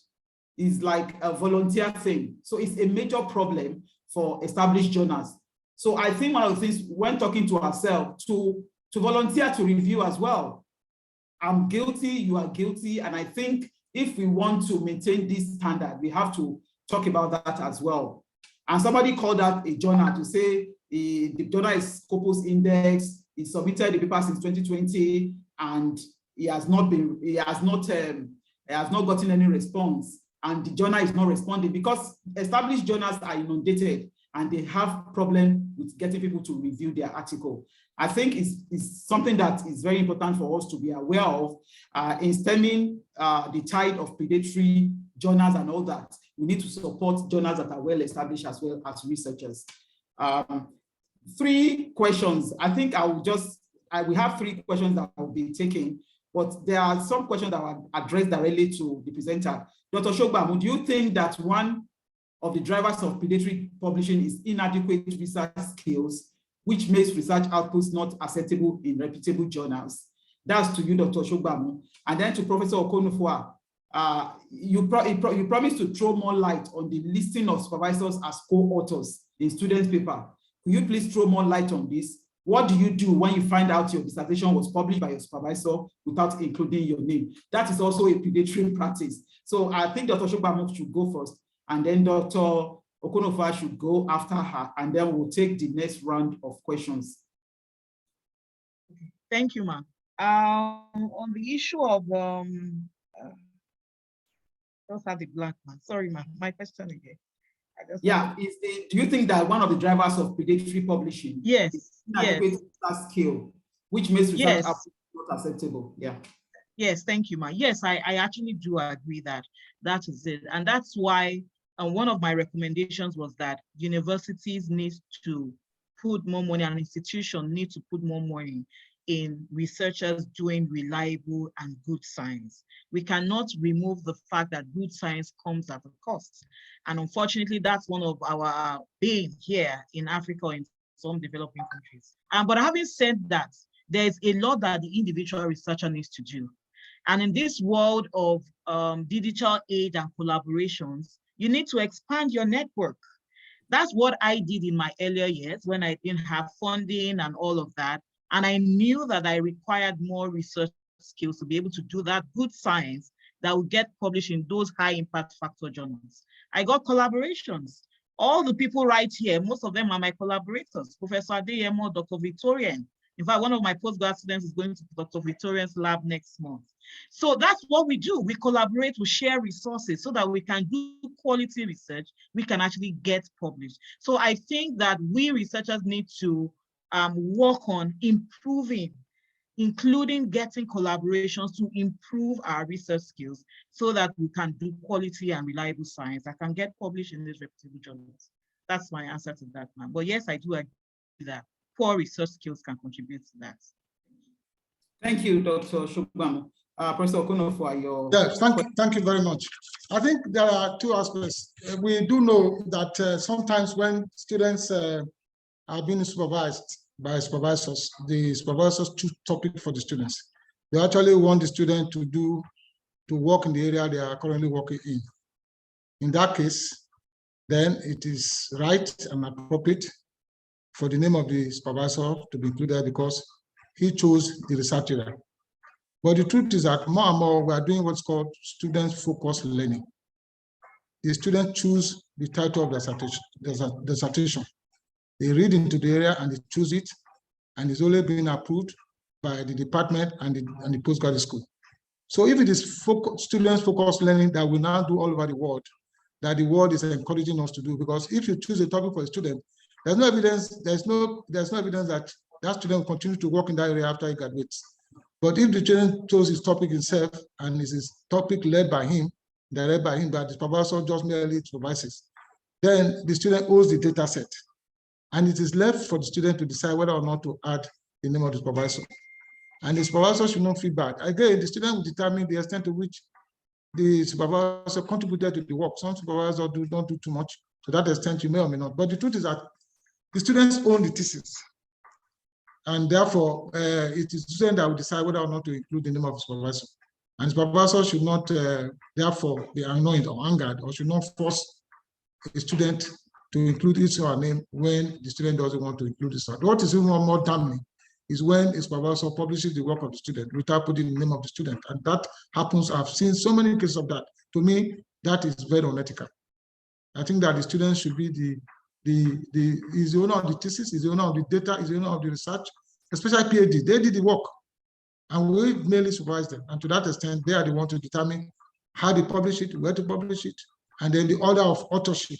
It's like a volunteer thing. So it's a major problem for established journals. So I think one of the things when talking to ourselves, to volunteer to review as well. I'm guilty, you are guilty, and I think if we want to maintain this standard, we have to talk about that as well. And somebody called out a journal to say the journal is Scopus Index. He submitted the paper since 2020, and he has not gotten any response. And the journal is not responding because established journals are inundated and they have problem with getting people to review their article. I think it's something that is very important for us to be aware of in stemming the tide of predatory journals and all that. We need to support journals that are well established as well as researchers. 3 questions. I think we have 3 questions that will be taken, but there are some questions that are addressed directly to the presenter. Dr. Sogbanmu, do you think that one of the drivers of predatory publishing is inadequate research skills, which makes research outputs not acceptable in reputable journals? That's to you, Dr. Sogbanmu. And then to Professor Okonofua, you promised to throw more light on the listing of supervisors as co-authors in students' paper. Could you please throw more light on this? What do you do when you find out your dissertation was published by your supervisor without including your name? That is also a predatory practice. So I think Dr. Sogbanmu should go first, and then Dr. Okonofua should go after her, and then we'll take the next round of questions. Thank you, ma'am. On the issue of just had the blank, man. Sorry, ma'am. My question again. Yeah, do you think that one of the drivers of predatory publishing is inadequate skill, which makes research output not acceptable? Yeah. Yes, thank you, ma. Yes, I actually do agree that that is it. And that's why one of my recommendations was that universities need to put more money, and institutions need to put more money in researchers doing reliable and good science. We cannot remove the fact that good science comes at a cost. And unfortunately, that's one of our bane here in Africa, in some developing countries. But having said that, there's a lot that the individual researcher needs to do. And in this world of digital aid and collaborations, you need to expand your network. That's what I did in my earlier years when I didn't have funding and all of that. And I knew that I required more research skills to be able to do that good science that would get published in those high impact factor journals. I got collaborations. All the people right here, most of them are my collaborators, Professor Adeyemo, Dr. Victorian. In fact, one of my postgrad students is going to Dr. Victorian's lab next month. So that's what we do. We collaborate, we share resources so that we can do quality research, we can actually get published. So I think that we researchers need to work on improving, including getting collaborations to improve our research skills so that we can do quality and reliable science that can get published in these reputable journals. That's my answer to that, ma'am. But yes, I do agree that poor research skills can contribute to that. Thank you, Dr. Sogbanmu. Professor Okonofua, your... Yes, thank you very much. I think there are two aspects. We do know that sometimes when students are being supervised by supervisors, the supervisors choose topic for the students. They actually want the student to work in the area they are currently working in. In that case, then it is right and appropriate for the name of the supervisor to be included because he chose the research area. But the truth is that more and more we are doing what's called student-focused learning. The students choose the title of the dissertation. They read into the area and they choose it, and it's only being approved by the department and the postgraduate school. So if it is students-focused learning that we now do all over the world, that the world is encouraging us to do, because if you choose a topic for a student, there's no evidence, there's no evidence that that student will continue to work in that area after he graduates. But if the student chose his topic himself and it's his topic led by him, directed by him, but the supervisor just merely supervises, then the student owns the data set. And it is left for the student to decide whether or not to add the name of the supervisor. And the supervisor should not feel bad. Again, the student will determine the extent to which the supervisor contributed to the work. Some supervisors don't do too much. To that extent, you may or may not. But the truth is that the students own the thesis. And therefore, it is the student that will decide whether or not to include the name of the supervisor. And the supervisor should not, therefore, be annoyed or angered, or should not force a student to include his or her name when the student doesn't want to include his. What is even more damning is when a supervisor publishes the work of the student without putting the name of the student. And that happens. I've seen so many cases of that. To me, that is very unethical. I think that the student should be is the owner of the thesis, is the owner of the data, is the owner of the research, especially PhD. They did the work, and we merely supervise them. And to that extent, they are the ones to determine how they publish it, where to publish it, and then the order of authorship.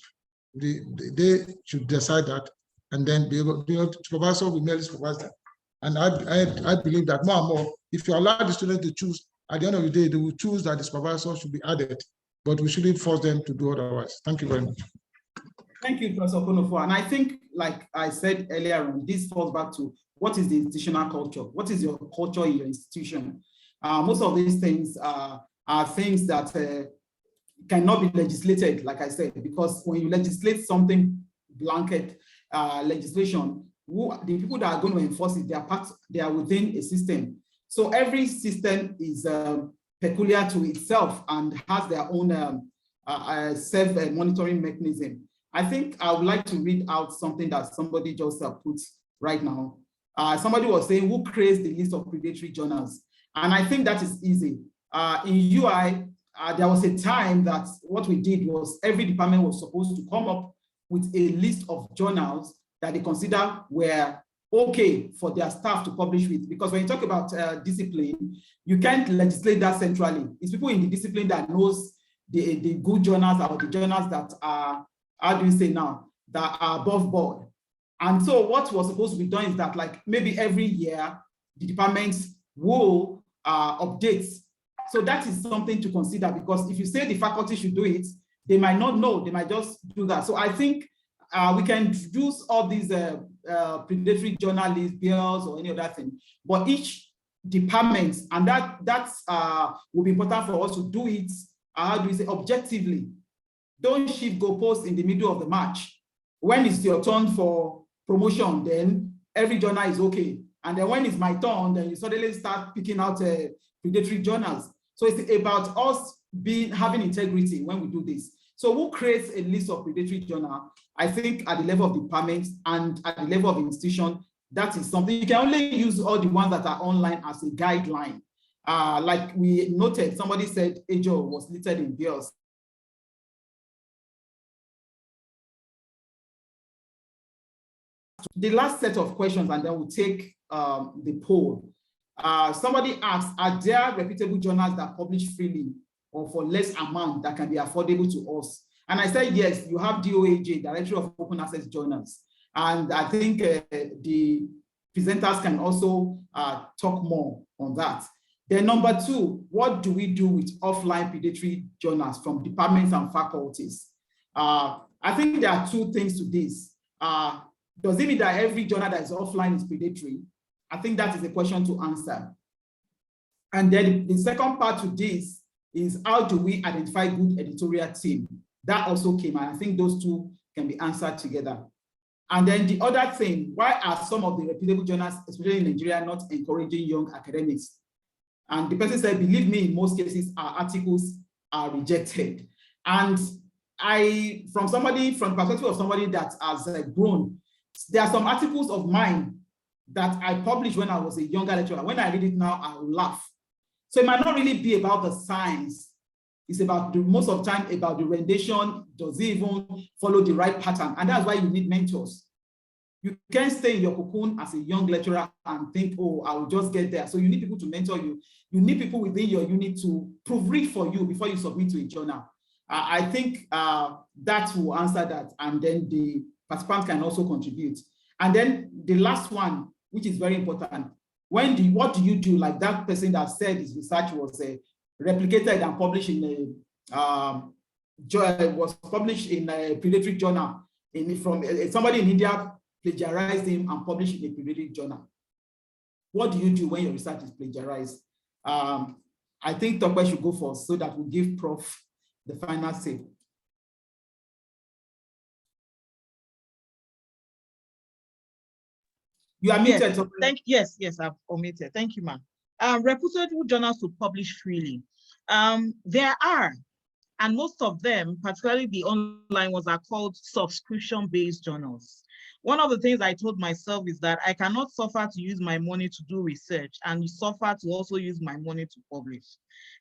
They should decide that, and then be able to supervisor will merely supervise them. And I believe that more and more, if you allow the student to choose, at the end of the day, they will choose that the supervisor should be added, but we shouldn't force them to do otherwise. Thank you very much. Thank you, Professor Okonofua. And I think, like I said earlier on, this falls back to what is the institutional culture? What is your culture in your institution? Most of these things are things that cannot be legislated, like I said, because when you legislate something, blanket legislation, the people that are going to enforce it, they are within a system. So every system is peculiar to itself and has their own self-monitoring mechanism. I think I would like to read out something that somebody just put right now. Somebody was saying, who creates the list of predatory journals? And I think that is easy. In UI, there was a time that what we did was every department was supposed to come up with a list of journals that they consider were okay for their staff to publish with. Because when you talk about discipline, you can't legislate that centrally. It's people in the discipline that knows the good journals or the journals that are, how do you say now, that are above board. And so what was supposed to be done is that, like, maybe every year, the departments will update. So that is something to consider, because if you say the faculty should do it, they might not know, they might just do that. So I think we can introduce all these predatory journalists, bills, or any other thing, but each department, and that will be important for us to do it, how do we say, objectively. Don't shift goalposts in the middle of the match. When it's your turn for promotion, then every journal is okay. And then when it's my turn, then you suddenly start picking out predatory journals. So it's about us having integrity when we do this. So who creates a list of predatory journal? I think at the level of departments and at the level of institution, that is something. You can only use all the ones that are online as a guideline. Like we noted, somebody said AJRH was listed in girls. The last set of questions, and then we'll take the poll. Somebody asked, are there reputable journals that publish freely or for less amount that can be affordable to us? And I said, yes, you have DOAJ, Directory of Open Access Journals. And I think the presenters can also talk more on that. Then number two, what do we do with offline predatory journals from departments and faculties? I think there are two things to this. Does it mean that every journal that is offline is predatory? I think that is a question to answer. And then the second part to this is, how do we identify good editorial team? That also came, and I think those two can be answered together. And then the other thing, why are some of the reputable journals, especially in Nigeria, not encouraging young academics? And the person said, believe me, in most cases, our articles are rejected. And from the perspective of somebody that has grown, there are some articles of mine that I published when I was a younger lecturer. When I read it now, I will laugh. So it might not really be about the science. It's about most of the time about the rendition. Does it even follow the right pattern? And that's why you need mentors. You can't stay in your cocoon as a young lecturer and think, oh, I will just get there. So you need people to mentor you. You need people within your unit to proofread for you before you submit to a journal. I think that will answer that. And then the participants can also contribute. And then the last one, which is very important, what do you do? Like that person that said his research was replicated and published in a predatory journal. From somebody in India plagiarized him and published in a predatory journal. What do you do when your research is plagiarized? I think Tope should go first so that we'll give Prof the final say. You are muted. Yes, I've omitted. Thank you, ma'am. Reputable journals to publish freely. There are, and most of them, particularly the online ones, are called subscription-based journals. One of the things I told myself is that I cannot suffer to use my money to do research and suffer to also use my money to publish.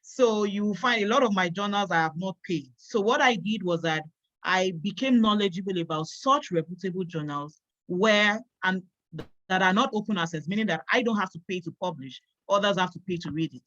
So you will find a lot of my journals I have not paid. So what I did was that I became knowledgeable about such reputable journals that are not open access, meaning that I don't have to pay to publish, others have to pay to read it.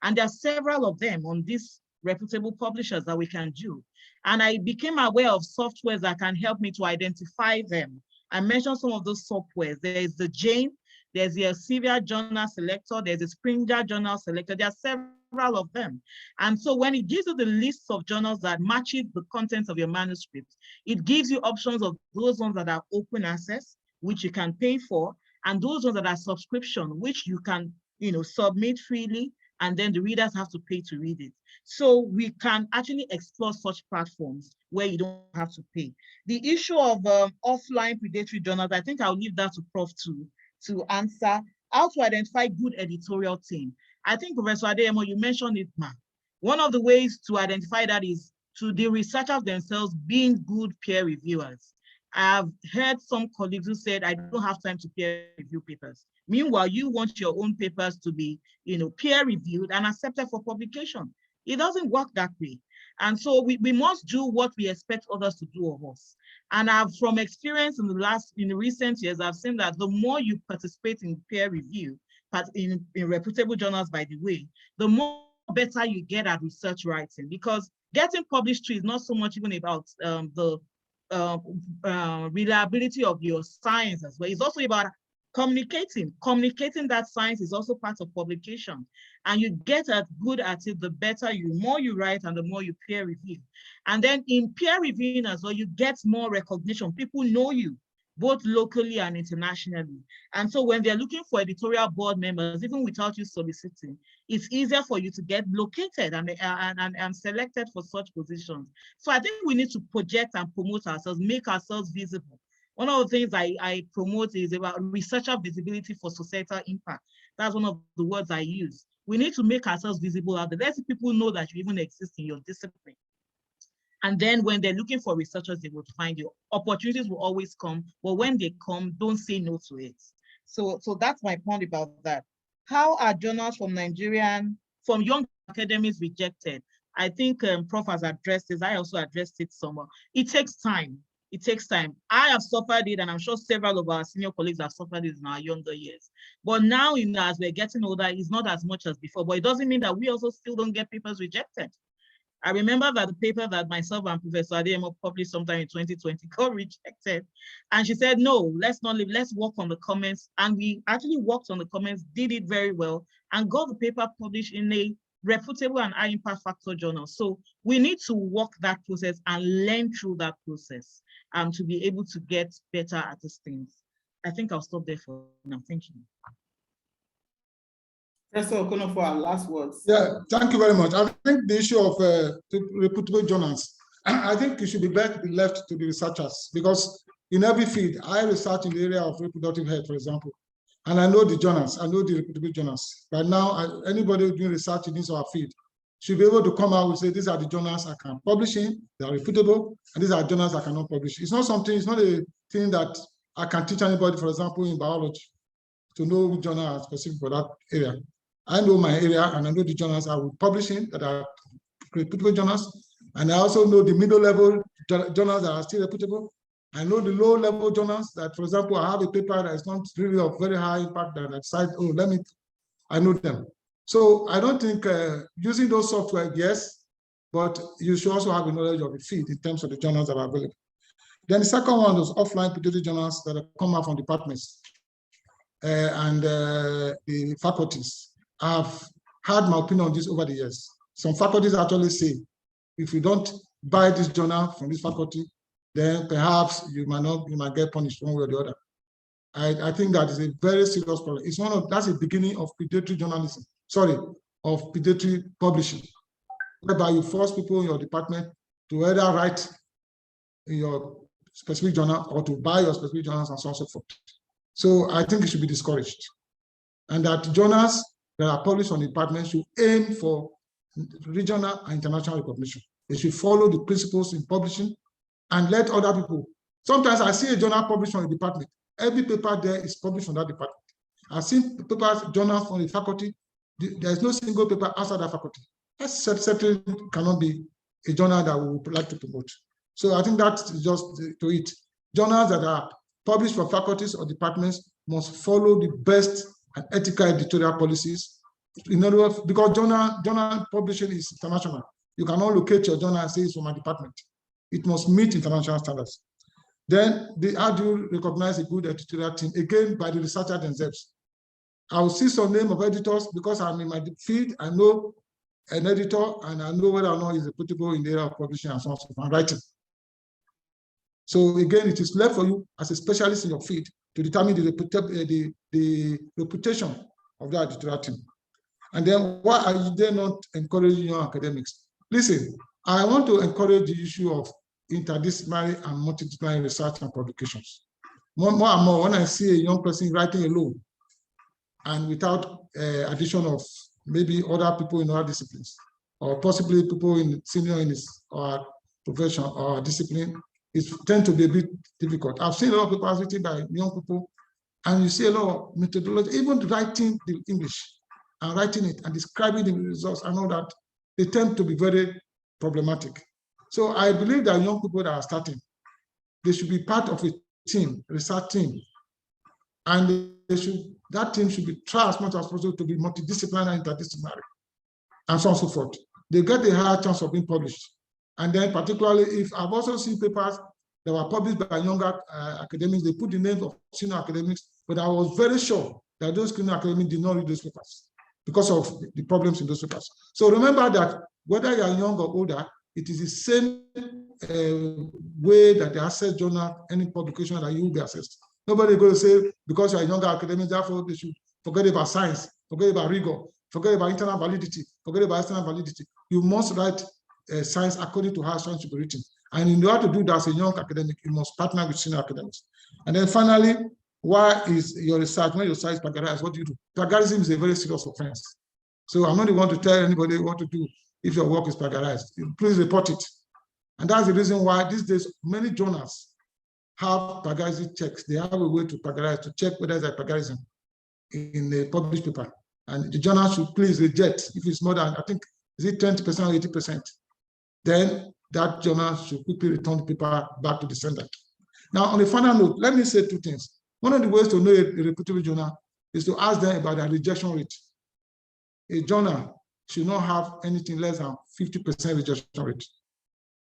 And there are several of them on these reputable publishers that we can do. And I became aware of softwares that can help me to identify them. I mentioned some of those softwares. There is the Jane, there's the Elsevier Journal Selector, there's the Springer Journal Selector. There are several of them. And so when it gives you the list of journals that matches the contents of your manuscript, it gives you options of those ones that are open access, which you can pay for, and those ones that are subscription, which you can, submit freely, and then the readers have to pay to read it. So we can actually explore such platforms where you don't have to pay. The issue of offline predatory journals, I think I'll leave that to Prof to answer. How to identify good editorial team. I think Professor Adeyemo, you mentioned it, ma'am. One of the ways to identify that is to the researchers themselves being good peer reviewers. I've heard some colleagues who said, I don't have time to peer review papers. Meanwhile, you want your own papers to be, peer reviewed and accepted for publication. It doesn't work that way. And so we must do what we expect others to do of us. And from experience in the recent years, I've seen that the more you participate in peer review, in reputable journals, by the way, the more better you get at research writing, because getting published too is not so much even about the reliability of your science as well. It's also about communicating that science is also part of publication, and you get good at it the better more you write and the more you peer review. And then in peer reviewing as well, you get more recognition. People know you both locally and internationally. And so when they're looking for editorial board members, even without you soliciting, it's easier for you to get located and selected for such positions. So I think we need to project and promote ourselves, make ourselves visible One of the things I promote is about researcher visibility for societal impact. That's one of the words I use. We need to make ourselves visible out there. Let people know that you even exist in your discipline. And then when they're looking for researchers, they will find you. Opportunities will always come, but when they come, don't say no to it. So that's my point about that. How are journals from young academies rejected? I think Prof has addressed this. I also addressed it somewhere. It takes time. It takes time. I have suffered it, and I'm sure several of our senior colleagues have suffered it in our younger years. But now, as we're getting older, it's not as much as before, but it doesn't mean that we also still don't get papers rejected. I remember that the paper that myself and Professor Adeyemo published sometime in 2020 got rejected. And she said, no, let's not leave, let's work on the comments. And we actually worked on the comments, did it very well, and got the paper published in a reputable and high impact factor journal. So we need to walk that process and learn through that process to be able to get better at these things. I think I'll stop there for now. Thank you. Professor Okonofua, last words. Yeah, thank you very much. I think the issue of reputable journals, I think it should be left to the researchers, because in every field, I research in the area of reproductive health, for example, and I know the journals, I know the reputable journals. But now, anybody doing research in this our field should be able to come out and say, these are the journals I can publish in, they are reputable, and these are journals I cannot publish. It's not something, it's not a thing that I can teach anybody, for example, in biology, to know which journal are specific for that area. I know my area, and I know the journals I will publish in that are reputable journals, and I also know the middle-level journals that are still reputable. I know the low-level journals that, for example, I have a paper that is not really of very high impact that I decide, oh, I know them. So I don't think using those software, yes, but you should also have a knowledge of the field in terms of the journals that are available. Then the second one is offline predatory journals that come out from departments and the faculties. I've had my opinion on this over the years. Some faculties actually say, if you don't buy this journal from this faculty, then perhaps you might get punished one way or the other. I think that is a very serious problem. That's the beginning of predatory journalism. Of predatory publishing, whereby you force people in your department to either write in your specific journal or to buy your specific journals and so on and so forth. So I think it should be discouraged. And that journals that are published on the department should aim for regional and international recognition. They should follow the principles in publishing and let other people. Sometimes I see a journal published on the department. Every paper there is published on that department. I've seen papers, journals from the faculty. There's no single paper outside that faculty. That certainly cannot be a journal that we would like to promote. So I think that's just to it. Journals that are published for faculties or departments must follow the best and ethical editorial policies. In other words, because journal publishing is international. You cannot locate your journal and say it's from my department. It must meet international standards. Then how do you recognize a good editorial team? Again, by the researchers themselves. I will see some name of editors because I'm in my field. I know an editor and I know whether or not he's reputable in the area of publishing and so on and writing. So again, it is left for you as a specialist in your field to determine the reputation of the editorial team. And then why are they not encouraging young academics? Listen, I want to encourage the issue of interdisciplinary and multidisciplinary research and publications. More and more, when I see a young person writing alone and without addition of maybe other people in other disciplines, or possibly people in senior in his or profession or discipline, it tends to be a bit difficult. I've seen a lot of papers written by young people, and you see a lot of methodology, even writing the English and writing it and describing the results and all that, they tend to be very problematic. So I believe that young people that are starting, they should be part of a team, research team, and that team should be tried as much as possible to be multidisciplinary and interdisciplinary, and so on and so forth. They get a higher chance of being published. And then particularly if I've also seen papers that were published by younger academics, they put the names of senior academics, but I was very sure that those senior academics did not read those papers because of the problems in those papers. So remember that whether you are young or older, it is the same way that the access journal, any publication that you will be assessed. Nobody is going to say, because you are a younger academic, therefore they should forget about science, forget about rigor, forget about internal validity, forget about external validity. You must write science according to how science should be written. And in order to do that as a young academic, you must partner with senior academics. And then finally, why is your research, when your research is plagiarized, what do you do? Plagiarism is a very serious offense. So I'm not the one to tell anybody what to do if your work is plagiarized. Please report it. And that's the reason why these days, many journals have plagiarism checks. They have a way to plagiarize, to check whether there's plagiarism in a published paper. And the journal should please reject if it's more than, I think, is it 20% or 80%? Then that journal should quickly return the paper back to the sender. Now, on a final note, let me say two things. One of the ways to know a reputable journal is to ask them about their rejection rate. A journal should not have anything less than 50% rejection rate.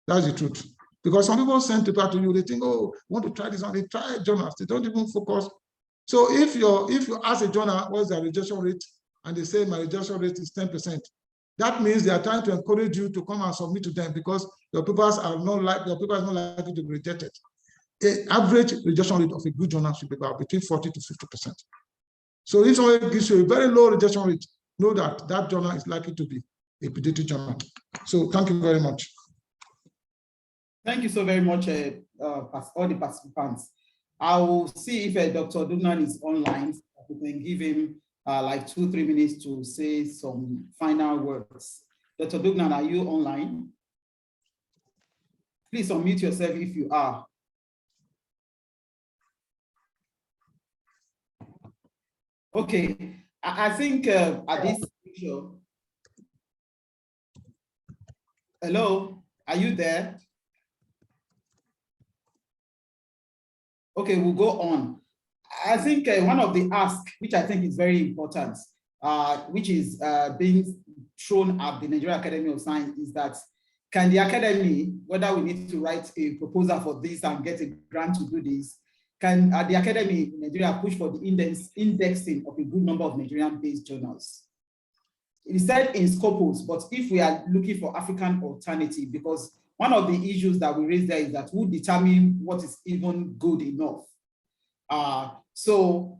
That's the truth. Because some people send paper to you, they think, oh, want to try this one, they try journals, they don't even focus. So if you ask a journal what's their rejection rate, and they say my rejection rate is 10%, that means they are trying to encourage you to come and submit to them because your papers are not likely to be rejected. The average rejection rate of a good journal should be about between 40 to 50%. So if somebody gives you a very low rejection rate, know that that journal is likely to be a predatory journal. So thank you very much. Thank you so very much, all the participants. I will see if Dr. Dugnan is online. So we can give him like 2-3 minutes to say some final words. Dr. Dugnan, are you online? Please unmute yourself if you are. Okay, I think at this picture, hello, are you there? Okay, we'll go on. I think one of the asks, which I think is very important, which is being thrown at the Nigerian Academy of Science, is that can the Academy, whether we need to write a proposal for this and get a grant to do this, can the Academy in Nigeria push for the indexing of a good number of Nigerian-based journals? It is said in Scopus, but if we are looking for African alternative, because one of the issues that we raise there is that who determine what is even good enough? So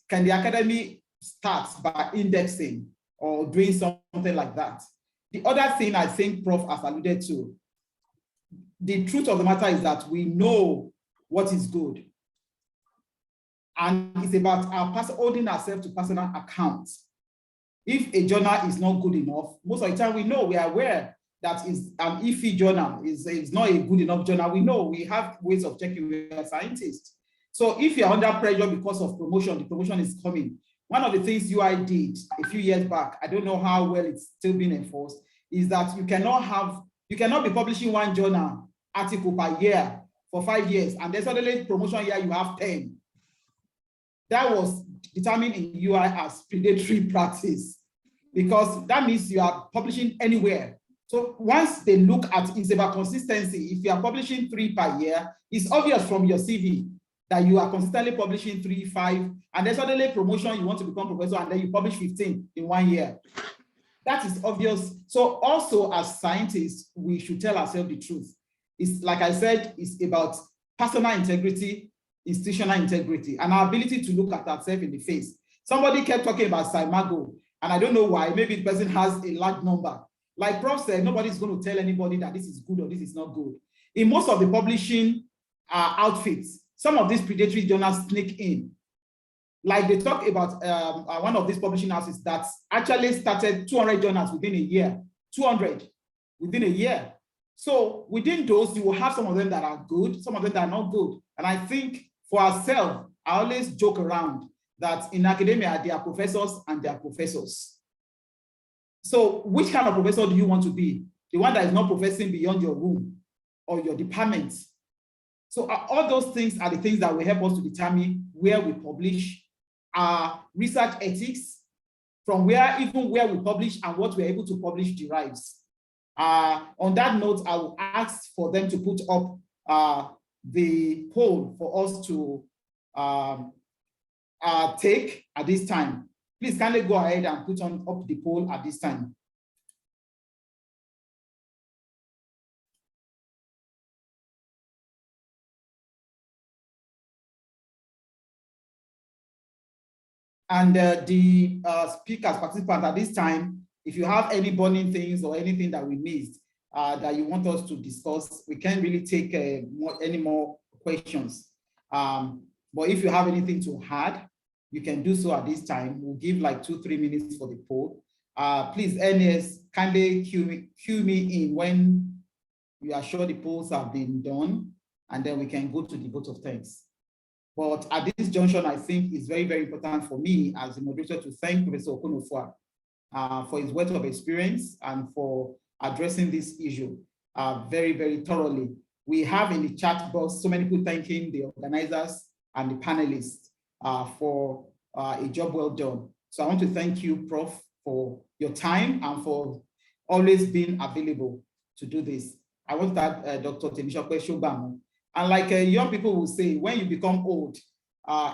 can the Academy start by indexing or doing something like that? The other thing I think Prof has alluded to, the truth of the matter is that we know what is good. And it's about our holding ourselves to personal accounts. If a journal is not good enough, most of the time we know, we are aware that is an iffy journal, is not a good enough journal. We know, we have ways of checking. We are scientists. So if you're under pressure because of promotion, the promotion is coming. One of the things UI did a few years back, I don't know how well it's still being enforced, is that you cannot be publishing one journal article per year for 5 years, and then suddenly promotion year you have 10. That was determined in UI as predatory practice, because that means you are publishing anywhere. So once they look at, it's about consistency. If you are publishing 3 per year, it's obvious from your CV that you are consistently publishing 3, 5, and then suddenly promotion, you want to become professor, and then you publish 15 in 1 year. That is obvious. So also as scientists, we should tell ourselves the truth. It's like I said, it's about personal integrity, institutional integrity, and our ability to look at ourselves in the face. Somebody kept talking about Saimago, and I don't know why. Maybe the person has a large number. Like Prof said, nobody's going to tell anybody that this is good or this is not good. In most of the publishing outfits, some of these predatory journals sneak in. Like they talk about one of these publishing houses that actually started 200 journals within a year, 200 within a year. So within those, you will have some of them that are good, some of them that are not good. And I think for ourselves, I always joke around that in academia, there are professors and there are professors. So which kind of professor do you want to be? The one that is not professing beyond your room or your department. So all those things are the things that will help us to determine where we publish, our research ethics, from where we publish and what we're able to publish derives. On that note, I will ask for them to put up the poll for us to take at this time. Please kindly go ahead and put up the poll at this time. And the speakers, participants at this time, if you have any burning things or anything that we missed, that you want us to discuss, we can't really take any more questions. But if you have anything to add, you can do so at this time. We'll give like 2-3 minutes for the poll. Please, NAS, kindly cue me in when you are sure the polls have been done, and then we can go to the vote of thanks. But at this junction, I think it's very, very important for me as the moderator to thank Professor Okonofua for his wealth of experience and for addressing this issue very, very thoroughly. We have in the chat box so many people thanking the organizers and the panelists for a job well done. So I want to thank you, Prof, for your time and for always being available to do this. I want to thank Dr. Temitope Sogbanmu. And like young people will say, when you become old,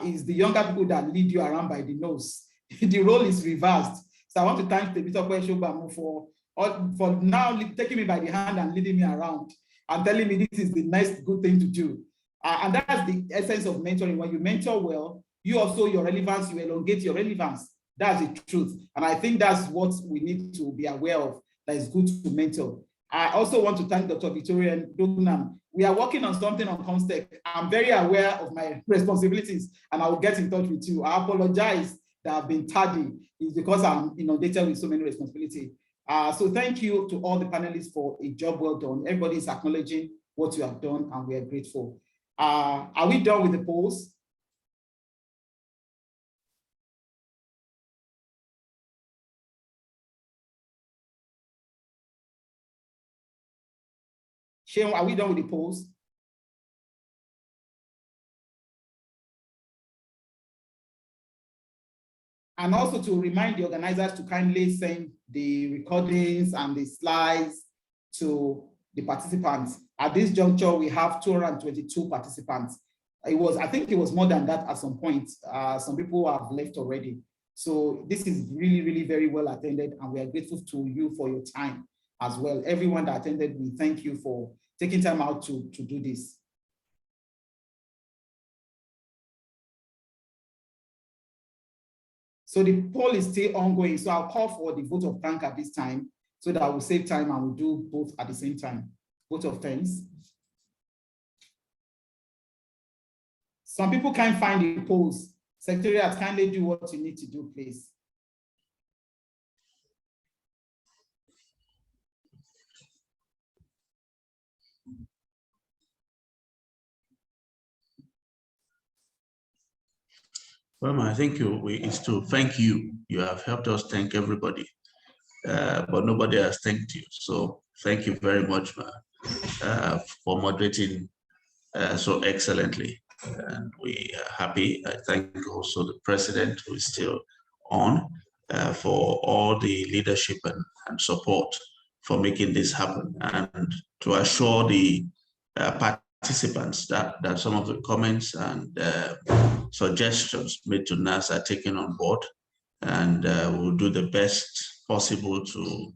it's the younger people that lead you around by the nose. The role is reversed. So I want to thank Temitope Sogbanmu for now taking me by the hand and leading me around and telling me this is the next good thing to do. And that's the essence of mentoring. When you mentor well, you also, your relevance, you elongate your relevance. That's the truth. And I think that's what we need to be aware of, that it's good to mentor. I also want to thank Dr. Victoria and Dognam. We are working on something on Comstech. I'm very aware of my responsibilities and I will get in touch with you. I apologize that I've been tardy. It's because I'm inundated with so many responsibilities. So thank you to all the panelists for a job well done. Everybody is acknowledging what you have done and we are grateful. Are we done with the polls? Shane, are we done with the polls? And also to remind the organizers to kindly send the recordings and the slides to the participants. At this juncture, we have 222 participants. I think it was more than that at some point. Some people have left already. So this is really, really very well attended and we are grateful to you for your time as well. Everyone that attended, we thank you for taking time out to do this. So the poll is still ongoing. So I'll call for the vote of thanks at this time so that we'll save time and we'll do both at the same time. Vote of thanks. Some people can't find the polls. Secretariat, kindly do what you need to do, please. Well, I think it's to thank you. You have helped us thank everybody, but nobody has thanked you. So thank you very much, for moderating so excellently. And we are happy. I thank also the president who is still on for all the leadership and support for making this happen, and to assure the participants that some of the comments and suggestions made to NAS are taken on board, and we'll do the best possible to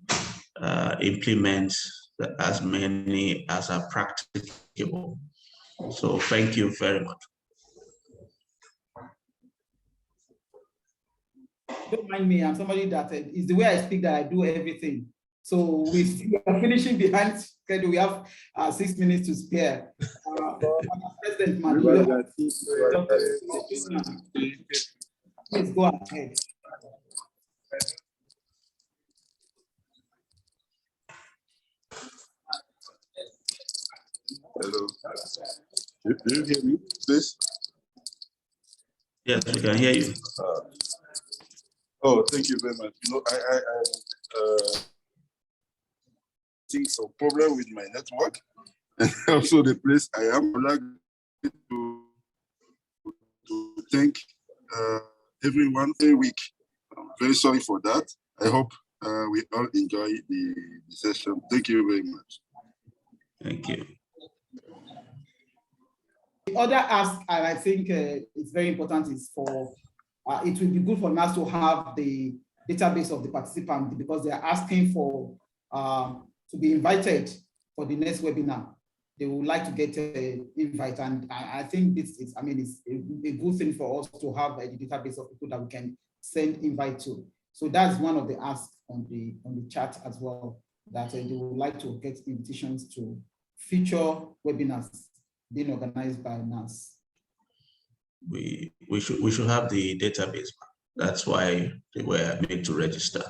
implement as many as are practicable. So thank you very much. Don't mind me, I'm somebody that is the way I speak that I do everything. So we are finishing behind schedule. We have 6 minutes to spare. President Maduro, please go ahead. Hello. Do you hear me, please? Yes, we can hear you. Oh, thank you very much. You know, I think some problem with my network and also the place I am. I'd like to thank everyone every week. I'm very sorry for that. I hope we all enjoy the session. Thank you very much. Thank you. The other ask, and I think it's very important, is for it will be good for us to have the database of the participants because they are asking for to be invited for the next webinar. They would like to get an invite, and I think this is, I mean, it's a good thing for us to have a database of people that we can send invite to. So that's one of the asks on the chat as well. that they would like to get invitations to future webinars being organized by NAS. We should have the database. That's why they were made to register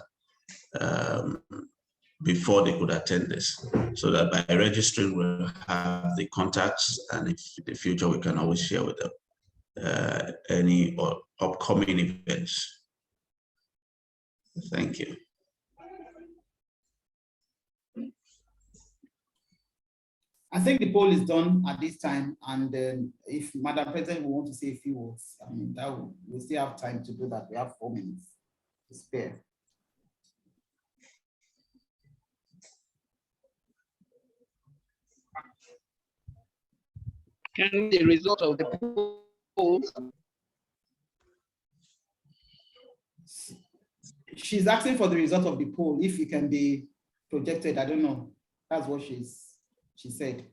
before they could attend this, so that by registering we'll have the contacts, and if in the future we can always share with them any upcoming events. Thank you. I think the poll is done at this time, and if Madam President will want to say a few words, I mean, we still have time to do that. We have 4 minutes to spare. Can the result of the poll? She's asking for the result of the poll, if it can be projected. I don't know. That's what she said.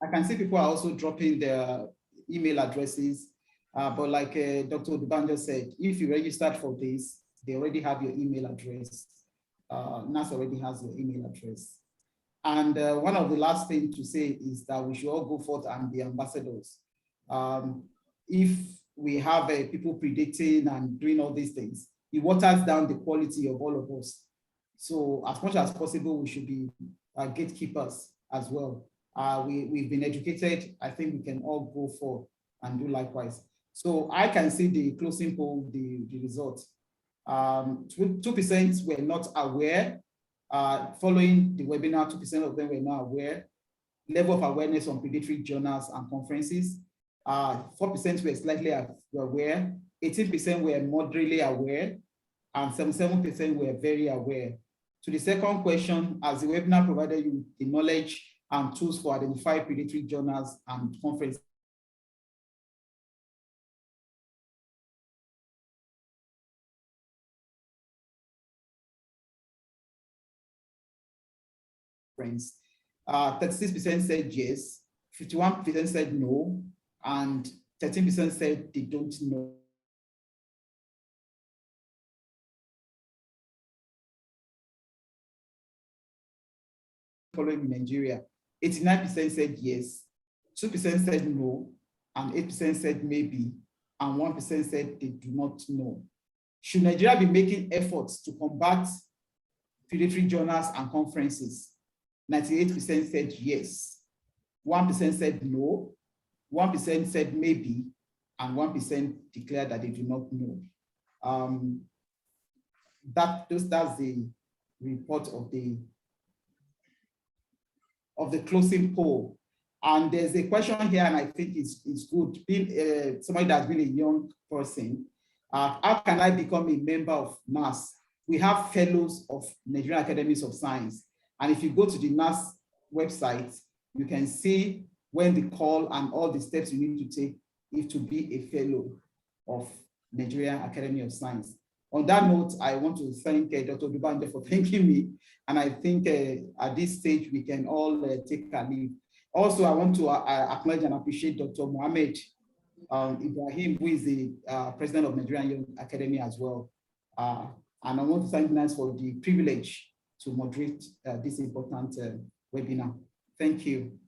I can see people are also dropping their email addresses, but like Dr. Odubanjo said, if you registered for this, they already have your email address. NAS already has your email address. And one of the last things to say is that we should all go forth and be ambassadors. If we have people predicting and doing all these things, it waters down the quality of all of us. So as much as possible, we should be gatekeepers as well. We've been educated. I think we can all go forth and do likewise. So I can see the closing poll, the results. 2% were not aware. Following the webinar, 2% of them were not aware. Level of awareness on predatory journals and conferences. 4% were slightly aware. 18% were moderately aware. And 77% were very aware. To the second question, as the webinar provided you the knowledge and tools for identifying predatory journals and conferences, friends. 36% said yes, 51% said no, and 13% said they don't know. Following in Nigeria, 89% said yes, 2% said no, and 8% said maybe, and 1% said they do not know. Should Nigeria be making efforts to combat predatory journals and conferences? 98% said yes, 1% said no, 1% said maybe, and 1% declared that they do not know. That's the report of the closing poll. And there's a question here, and I think it's good, being somebody that's been a young person, how can I become a member of NAS? We have fellows of Nigerian Academies of Science. And if you go to the NAS website, you can see when the call and all the steps you need to take if to be a fellow of Nigerian Academy of Science. On that note, I want to thank Dr. Dubande for thanking me. And I think at this stage, we can all take a leave. Also, I want to acknowledge and appreciate Dr. Mohammed Ibrahim, who is the president of Nigerian Young Academy as well. And I want to thank NAS for the privilege to moderate this important webinar. Thank you.